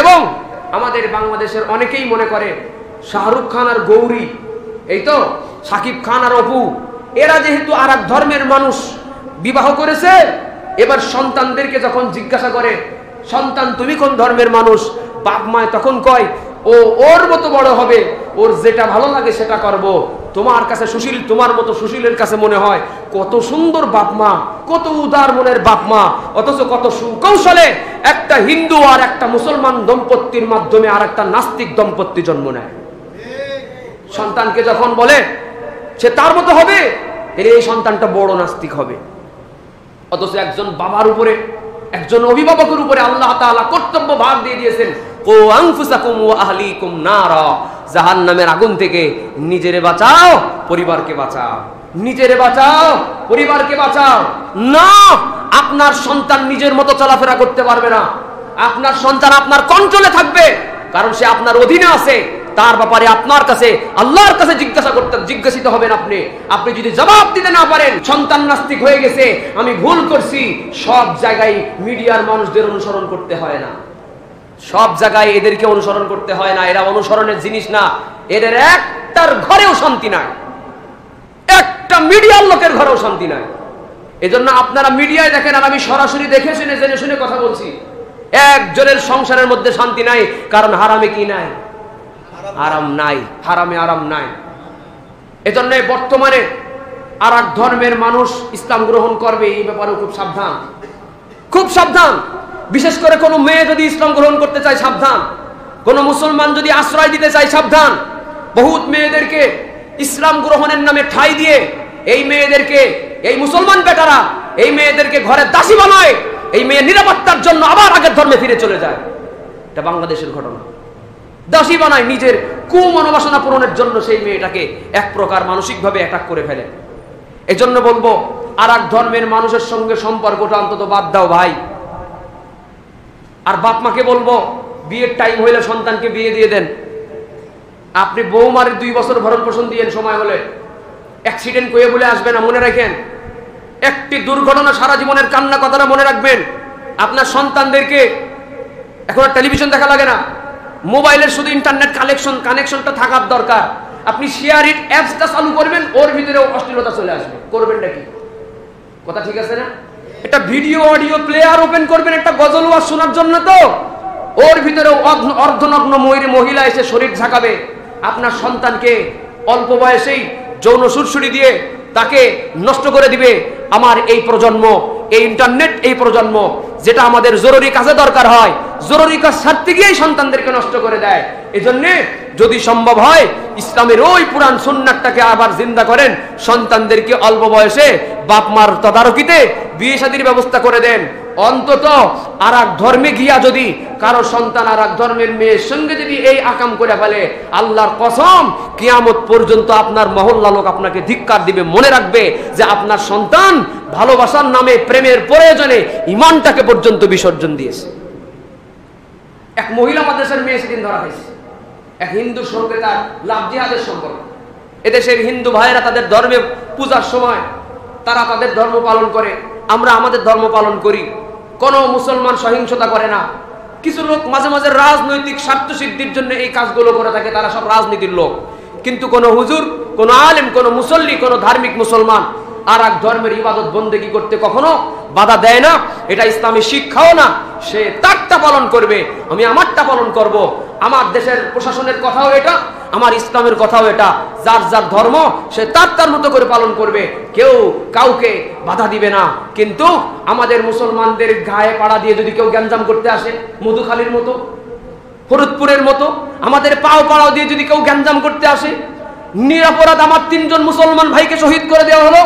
এবং আমাদের বাংলাদেশের অনেকেই মনে করে শাহরুখ খান আর গৌরী, এই তো সাকিব খান আর অপু, এরা যেহেতু আর এক ধর্মের মানুষ বিবাহ করেছে, এবার সন্তানদেরকে যখন জিজ্ঞাসা করে সন্তান তুমি কোন ধর্মের মানুষ, বাপ মায় তখন কয় ও ওর মতো বড় হবে, ওর যেটা ভালো লাগে সেটা করব। তোমার কাছে সুশীল, তোমার মতো সুশীলের কাছে মনে হয় কত সুন্দর বাপ মা, কত উদার মনের বাপ মা, অথচ কত সুকৌশলে একটা হিন্দু আর একটা মুসলমান দম্পতির মাধ্যমে আর একটা নাস্তিক দম্পতি জন্ম নেয়। সন্তানকে যখন বলে সে তার মতো হবে, এই সন্তানটা বড় নাস্তিক হবে। অথচ একজন বাবার উপরে, একজন অভিভাবকের উপরে আল্লাহ তাআলা কর্তব্য ভার দিয়ে দিয়েছেন, ও আনফুসাকুম ওয়া আহলিকুম নারা, জাহান্নামের আগুন থেকে নিজেরে বাঁচাও, পরিবারকে বাঁচাও। নিজেরে বাঁচাও, পরিবারকে বাঁচাও। না, আপনার সন্তান নিজের মতো চলাফেরা করতে পারবে না। আপনার সন্তান আপনার কন্ট্রোলে থাকবে, কারণ সে আপনার অধীনে আছে। তার ব্যাপারে আপনার কাছে, আল্লাহর কাছে জিজ্ঞাসিত হবেন আপনি। আপনি যদি জবাব দিতে না পারেন, সন্তান নাস্তিক হয়ে গেছে, আমি ভুল করছি, সব জায়গায় মিডিয়ার মানুষদের অনুসরণ করতে হয় না, সব জায়গায় এদেরকে অনুসরণ করতে হয় না। এরা অনুসরণের জিনিস না, এদের একটার ঘরেও শান্তি নাই, একটা মিডিয়ার লোকের ঘরেও শান্তি নাই। এজন্য আপনারা মিডিয়ায় দেখেন, আর আমি সরাসরি দেখে শুনে জেনে শুনে কথা বলছি, একজনের সংসারের মধ্যে শান্তি নাই, কারণ হারামে কি নাই? আরাম নাই, হারামে আরাম নাই। এজন্য বর্তমানে আর এক ধর্মের মানুষ ইসলাম গ্রহণ করবে, এই ব্যাপারে খুব সাবধান, খুব সাবধান। বিশেষ করে কোনো মেয়ে যদি ইসলাম গ্রহণ করতে চায় সাবধান, কোনো মুসলমান যদি আশ্রয় দিতে চায় সাবধান। বহুত মেয়েদেরকে ইসলাম গ্রহণের নামে ঠাঁই দিয়ে এই মেয়েদেরকে, এই মুসলমান বেটারা এই মেয়েদেরকে ঘরে দাসী বানায়, এই মেয়ে নিরাপত্তার জন্য আবার আগের ধর্মে ফিরে চলে যায়। এটা বাংলাদেশের ঘটনা। দাসী বানায় নিজের কুমনোবাসনা পূরণের জন্য, সেই মেয়েটাকে এক প্রকার মানসিকভাবে অ্যাটাক করে ফেলে। এজন্য বলবো, আর এক ধর্মের মানুষের সঙ্গে সম্পর্কটা অন্তত বাদ দাও ভাই। আর বাপ মাকে বলবো, বিয়ের টাইম হইলে সন্তানকে বিয়ে দিয়ে দেন। আপনি বৌমারের 2 বছর ভরণ পোষণ দিয়েন, সময় হলে অ্যাক্সিডেন্ট কয়ে বলে আসবে না। মনে রাখেন, একটি দুর্ঘটনা সারা জীবনের কান্না, কথাটা মনে রাখবেন। আপনার সন্তানদেরকে এখন আর টেলিভিশন দেখা লাগে না, মোবাইলের শুধু ইন্টারনেট কানেকশনটা থাকার দরকার। আপনি শেয়ার ইট অ্যাপসটা চালু করবেন, ওর ভিতরে অশ্লীলতা চলে আসবে, করবেন নাকি? কথা ঠিক আছে না? একটা ভিডিও অডিও প্লেয়ার ওপেন করবেন একটা গজল ওয়াজ শোনার জন্য, তো ওর ভিতরে অর্ধনগ্ন মহিলা এসে শরীর ঝাঁকাবে। আপনার সন্তানকে অল্প বয়সেই যৌন সুরসুরি দিয়ে তাকে নষ্ট করে দিবে। আমার এই প্রজন্ম, এই ইন্টারনেট, এই প্রজন্ম যেটা আমাদের জরুরি কাজে দরকার হয়, জরুরি কাজ ছাড়তে গিয়েই সন্তানদেরকে নষ্ট করে দেয়। এজন্য যদি সম্ভব হয় ইসলামের ওই পুরাণ সুন্নাতটাকে আবার জিন্দা করেন, সন্তানদেরকে অল্প বয়সে বাপ মার তদারকিতে বিয়ে শাদীর ব্যবস্থা করে দেন। অন্তত আর এক ধর্মে গিয়া যদি কারো সন্তান আর এক ধর্মের মেয়ের সঙ্গে যদি এই আকাম করে ফেলে, আল্লাহর কসম কিয়ামত পর্যন্ত আপনার মহল্লা লোক আপনাকে ধিক্কার দিবে। মনে রাখবে যে আপনার সন্তান ভালোবাসার নামে, প্রেমের প্রয়োজনে ইমানটাকে পর্যন্ত বিসর্জন দিয়েছে। এক মহিলা মাদ্রাসার মেয়ে সেদিন ধরা হয়েছে, এক হিন্দুর সঙ্গে তার লাভ জিহাদের সম্পর্ক। এদেশের হিন্দু ভাইয়েরা তাদের ধর্মে পূজার সময় তারা তাদের ধর্ম পালন করে, আমরা আমাদের ধর্ম পালন করি। কোনো মুসলমান সহিংসতা করে না। কিছু লোক মাঝে মাঝে রাজনৈতিক স্বার্থ সিদ্ধির জন্য এই কাজগুলো করে থাকে, তারা সব রাজনীতির লোক। কিন্তু কোন হুজুর, কোন আলেম, কোন মুসল্লি, কোন ধার্মিক মুসলমান আর এক ধর্মের ইবাদত বন্দেগী করতে কখনো বাধা দেয় না। এটা ইসলামী শিক্ষাও না। সে তারটা পালন করবে, আমি আমারটা পালন করব। আমার দেশের প্রশাসনের কথাও এটা, আমার ইসলামের কথাও এটা। যার যার ধর্ম সে তার মতো করে পালন করবে, কেউ কাউকে বাধা দিবে না। কিন্তু আমাদের মুসলমানদের গায়ে পাড়া দিয়ে যদি কেউ গ্যাঞ্জাম করতে আসে, মধুখালীর মতো, ফরিদপুরের মতো আমাদের পাও পাড়াও দিয়ে যদি কেউ গ্যাঞ্জাম করতে আসে, নিরাপরাধ আমার 3 জন মুসলমান ভাইকে শহীদ করে দেওয়া হলো।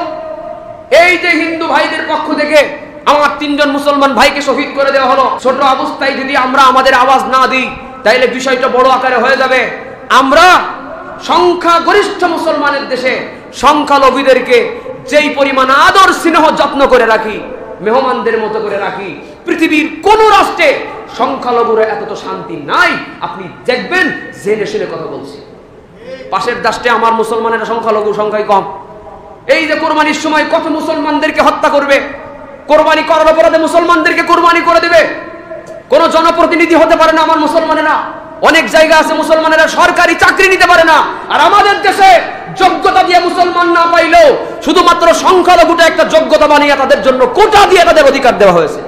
এই যে হিন্দু ভাইদের পক্ষ থেকে আমার 3 জন মুসলমান ভাইকে শহীদ করে দেওয়া হলো। ছোট অবস্থায় যদি আমরা আমাদের আওয়াজ না দিই, তাইলে বিষয়টা বড় আকারে হয়ে যাবে। আমরা সংখ্যাগরিষ্ঠ মুসলমানের দেশে সংখ্যালঘুদেরকে যেই পরিমাণ আদর স্নেহ যত্ন করে রাখি, মেহমানদের মতো করে রাখি, পৃথিবীর কোন রাষ্ট্রে সংখ্যালঘুর এত তো শান্তি নাই। আপনি দেখবেন, জেনে শুনে কথা বলছি, পাশের রাষ্ট্রে আমার মুসলমানেরা সংখ্যালঘু সংখ্যায় কম। এই যে কোরবানির সময় কত মুসলমানদেরকে হত্যা করবে, কোরবানি করার অপরাধে মুসলমানদেরকে কোরবানি করে দিবে। কোন জনপ্রতিনিধি হতে পারে না আমার মুসলমানেরা। অনেক জায়গা আছে মুসলমানেরা সরকারি চাকরি নিতে পারে না। আর আমাদের দেশে যোগ্যতা দিয়ে মুসলমান না পাইলেও শুধুমাত্র সংখ্যালঘুটা একটা যোগ্যতা বানিয়ে তাদের জন্য কোটা দিয়ে তাদের অধিকার দেওয়া হয়েছে।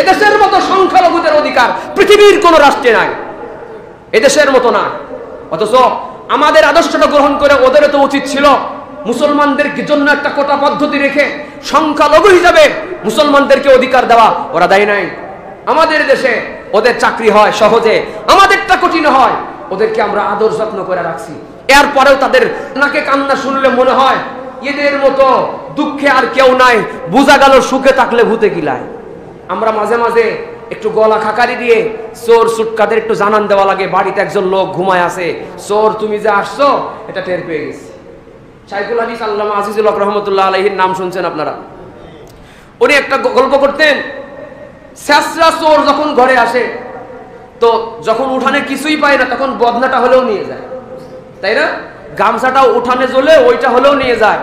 এদেশের মতো সংখ্যালঘুদের অধিকার পৃথিবীর কোন রাষ্ট্রে নাই, এদেশের মতো না। অথচ আমাদের আদর্শটা গ্রহণ করে ওদেরও তো উচিত ছিল মুসলমানদের জন্য একটা কোটা পদ্ধতি রেখে সংখ্যালঘু হিসাবে মুসলমানদেরকে অধিকার দেওয়া। ওরা দেয় নাই। আমাদের দেশে ওদের চাকরি হয় সহজে, আমাদেরটা কঠিন হয়। ওদেরকে আমরা আদর যত্ন করে রাখছি। এরপরেও তাদের নাকে কান্না শুনলে মনে হয় এদের মতো দুঃখে আর কেউ নাই। বোঝা গেল সুখে থাকলে ভূতে কিলায়। আমরা মাঝে মাঝে একটু গলা খাকারি দিয়ে চোর সুটকাদের একটু জানান দেওয়া লাগে, বাড়িতে একজন লোক ঘুমায় আছে, চোর তুমি যে আসছো এটা টের পেয়ে গেছি। শাইখুল হাদিস আল্লামা আজিজুল হক রহমতুল্লাহ আলাইহির নাম শুনছেন আপনারা। উনি একটা গল্প করতেন, শেষরা চোর যখন ঘরে আসে তো যখন উঠানে কিছুই পায় না তখন বদনাটা হলেও নিয়ে যায়, তাই না? গামছাটাও উঠানে জ্বলে ওইটা হলেও নিয়ে যায়।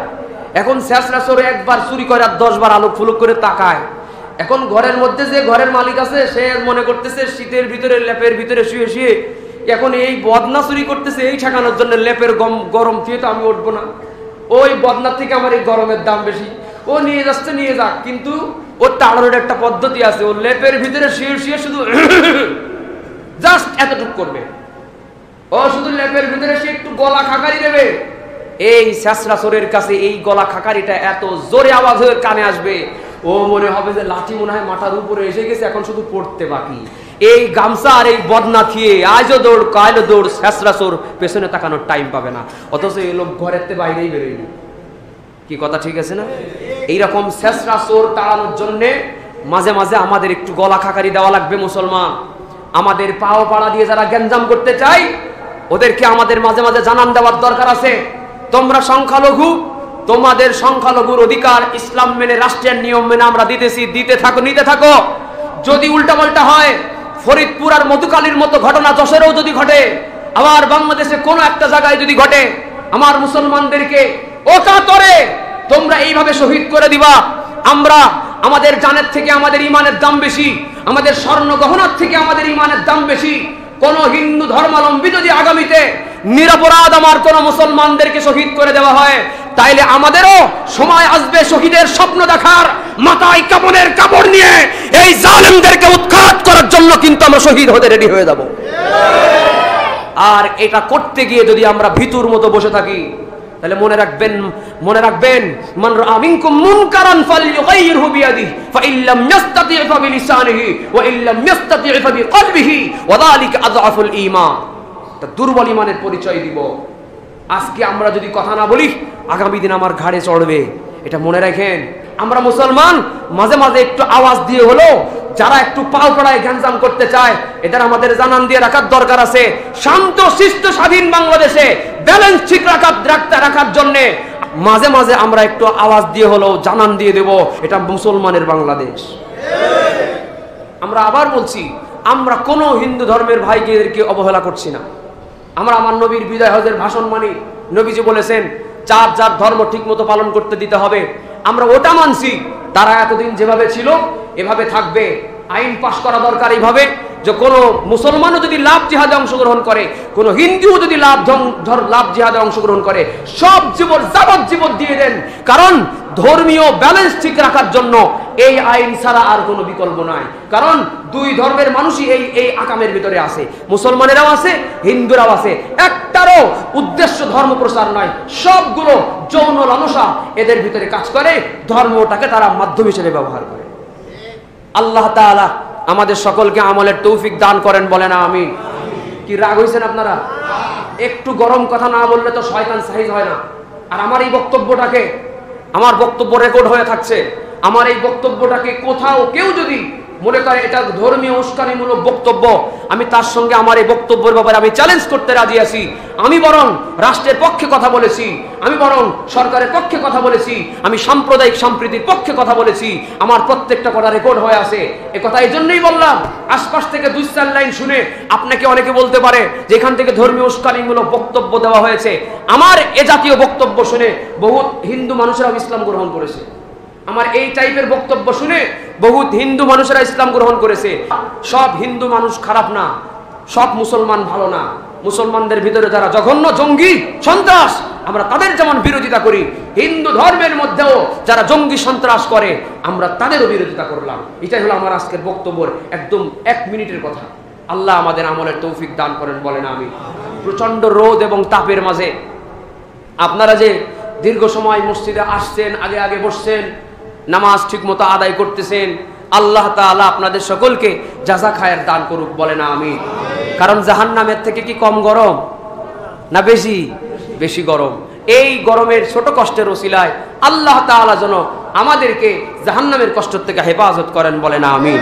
এখন শেষরা চোর একবার চুরি করে আর 10 বার আলোক ফুলুক করে তাকায়। এখন ঘরের মধ্যে যে ঘরের মালিক আছে সে মনে করতেছে শীতের ভিতরে লেপের ভিতরে শুয়ে শুয়ে এখন এই বদনা চুরি করতেছে, এই ঠেকানোর জন্য লেপের গরম থেকে তো আমি উঠবো না, ওই বদনার থেকে আমার এই গরমের দাম বেশি, ও নিয়ে যাচ্ছে নিয়ে যাক। কিন্তু ওর টাড়ানোর একটা পদ্ধতি আছে, ও লেপের ভিতরে শুয়ে শুয়ে শুধু জাস্ট এতটুকু করবে, ও শুধু লেপের ভিতরে সে একটু গলা খাকারি দেবে। এই শেষরা চোরের কাছে এই গলা খাকারিটা এত জোরে আওয়াজ হয়ে কানে আসবে, ও মনে হবে যে লাঠি মনে হয় মাথার উপরে এসে গেছে, এখন শুধু পড়তে বাকি। এই গামছা আর এই বদনা থিয়ে আজও দৌড় কালও দৌড়, শেষরা চোর পেছনে তাকানোর টাইম পাবে না। অথচ এই লোক ঘরের বাইরেই বেরোয়নি। কি কথা ঠিক আছে না? এইরকম শেষরা চোর তাড়ানোর জন্য মাঝে মাঝে আমাদের একটু গলা খাকারি দেওয়া লাগবে। মুসলমান আমাদের পাও পাড়া দিয়ে যারা গ্যাঞ্জাম করতে চাই ওদেরকে আমাদের মাঝে মাঝে জানান দেওয়ার দরকার আছে, তোমরা সংখ্যালঘু, তোমাদের সংখ্যালঘুর অধিকার ইসলাম মেনে রাষ্ট্রের নিয়ম মেনে আমরা দিতেছি, দিতে থাকো, নিতে থাকো। যদি উল্টাপাল্টা হয়, ফরিদপুর আর মধুকালীর মতো ঘটনা যশোরেও যদি ঘটে, আবার বাংলাদেশে কোনো একটা জায়গায় যদি ঘটে, আমার মুসলমানদেরকে অকাতরে তোমরা এইভাবে শহীদ করে দিবা। আমরা আমাদের জানের থেকে আমাদের ইমানের দাম বেশি, আমাদের স্বর্ণ গহনার থেকে আমাদের ইমানের দাম বেশি। কোন হিন্দু ধর্মাবলম্বী যদি আগামীতে নিরপরাধ আমার কোন মুসলমানদেরকে শহীদ করে দেওয়া হয়, তাইলে আমাদেরও সময় আসবে শহীদের স্বপ্ন দেখার, মাথায় কাপড়ের কাপড় নিয়ে এই জালেমদেরকে উৎখাত করার জন্য কিন্তু আমরা শহীদ হতে রেডি হয়ে যাব। আর এটা করতে গিয়ে যদি আমরা ভিতুর মতো বসে থাকি তাহলে মনে রাখবেন মান রাআ মিনকুম মুনকারান ফালইয়ুগাইয়িরহু বিয়াদিহি ফাইল্লাম ইস্তাতি' ফাবিলিসানিহি ওয়া ইল্লাম ইস্তাতি' ফাবিকলবিহি ওয়া যালিকা আযআফুল ঈমান। তা দুর্বল ঈমানের পরিচয় দিব। আজকে আমরা যদি কথা না বলি আগামী দিন আমার ঘাড়ে চড়বে, এটা মনে রাখেন। আমরা মুসলমান মাঝে মাঝে একটু আওয়াজ দিয়ে হলো যারা একটু পাও পড়ায় গ্যাঞ্জাম করতে চায় এদের আমাদের জানান দিয়ে রাখার দরকার আছে। শান্ত শিষ্ট স্বাধীন বাংলাদেশে ব্যালেন্স ঠিক রাখার জন্য মাঝে মাঝে আমরা একটু আওয়াজ দিয়ে হলো জানান দিয়ে দেব, এটা মুসলমানের বাংলাদেশ। আমরা আবার বলছি, আমরা কোনো হিন্দু ধর্মের ভাইদেরকে অবহেলা করছি না। আমরা আমার নবীর বিদায় হজের ভাষণ মানি। নবীজি বলেছেন যার যার ধর্ম ঠিক মতো পালন করতে দিতে হবে, আমরা ওটা মানছি। তারা এতদিন যেভাবে ছিল এভাবে থাকবে। আইন পাশ করা দরকার এইভাবে যে কোনো মুসলমানও যদি লাভ জিহাদে অংশগ্রহণ করে, কোনো হিন্দুও যদি লাভ জিহাদে অংশগ্রহণ করে, সব যাবজ্জীবন দিয়ে দেন। কারণ ধর্মীয় ব্যালেন্স ঠিক রাখার জন্য এই আইন ছাড়া আর কোনো বিকল্প নাই। কারণ দুই ধর্মের মানুষই এই আকামের ভিতরে আছে, মুসলমানেরাও আছে, হিন্দুরাও আছে। একটারও উদ্দেশ্য ধর্ম প্রচার নয়, সবগুলো যৌন লালসা এদের ভিতরে কাজ করে, ধর্মটাকে তারা মাধ্যম হিসেবে ব্যবহার করে। আল্লাহ তাআলা আমাদের সকলকে আমলের তৌফিক দান করেন, বলেন আমিন। কি রাগ হয়েছেন আপনারা? একটু গরম কথা না বললে তো শয়তান সাইজ হয় না। আর আমার এই বক্তব্য রেকর্ড হয়ে থাকছে, আমার এই বক্তব্যটাকে কোথাও কেউ যদি মনে করে এটা ধর্মীয় উস্কানিমূলক বক্তব্য, আমি তার সঙ্গে আমার এই বক্তব্যের ব্যাপারে আমি চ্যালেঞ্জ করতে রাজি আছি। আমি বরং রাষ্ট্রের পক্ষে কথা বলেছি, আমি বরং সরকারের পক্ষে কথা বলেছি, আমি সাম্প্রদায়িক সম্প্রীতির পক্ষে কথা বলেছি, আমার প্রত্যেকটা কথা রেকর্ড হয়ে আছে। এ কথা এই জন্যই বললাম, আশপাশ থেকে 2-4 লাইন শুনে আপনাকে অনেকে বলতে পারে যে এখান থেকে ধর্মীয় উস্কানিমূলক বক্তব্য দেওয়া হয়েছে। আমার এ জাতীয় বক্তব্য শুনে বহুত হিন্দু মানুষেরা ইসলাম গ্রহণ করেছে। আমার এই টাইপের বক্তব্য শুনে বহুত হিন্দু মানুষেরা ইসলাম গ্রহণ করেছে। সব হিন্দু মানুষ খারাপ না, সব মুসলমান ভালো না। মুসলমানদের ভিতরে যারা জঘন্য জঙ্গি সন্ত্রাস, আমরা তাদের যেমন বিরোধিতা করি, হিন্দু ধর্মের মধ্যেও যারা জঙ্গি সন্ত্রাস করে আমরা তাদেরও বিরোধিতা করলাম। এটাই হলো আমার আজকের বক্তব্যের একদম 1 মিনিটের কথা। আল্লাহ আমাদের আমলের তৌফিক দান করেন, বলেন আমিন। প্রচন্ড রোদ এবং তাপের মাঝে আপনারা যে দীর্ঘ সময় মসজিদে আসছেন, আগে আগে বসছেন, নামাজ ঠিক মতো আদায় করতেছেন, আল্লাহ তাআলা আপনাদের সকলকে জাযা খায়ের দান করুক, বলেন আমিন। কারণ জাহান্নামের থেকে কি কম গরম না বেশি? বেশি গরম। এই গরমের ছোট কষ্টের ওসিলায় আল্লাহ তাআলা যেন আমাদেরকে জাহান্নামের কষ্ট থেকে হেফাজত করেন, বলেন আমিন।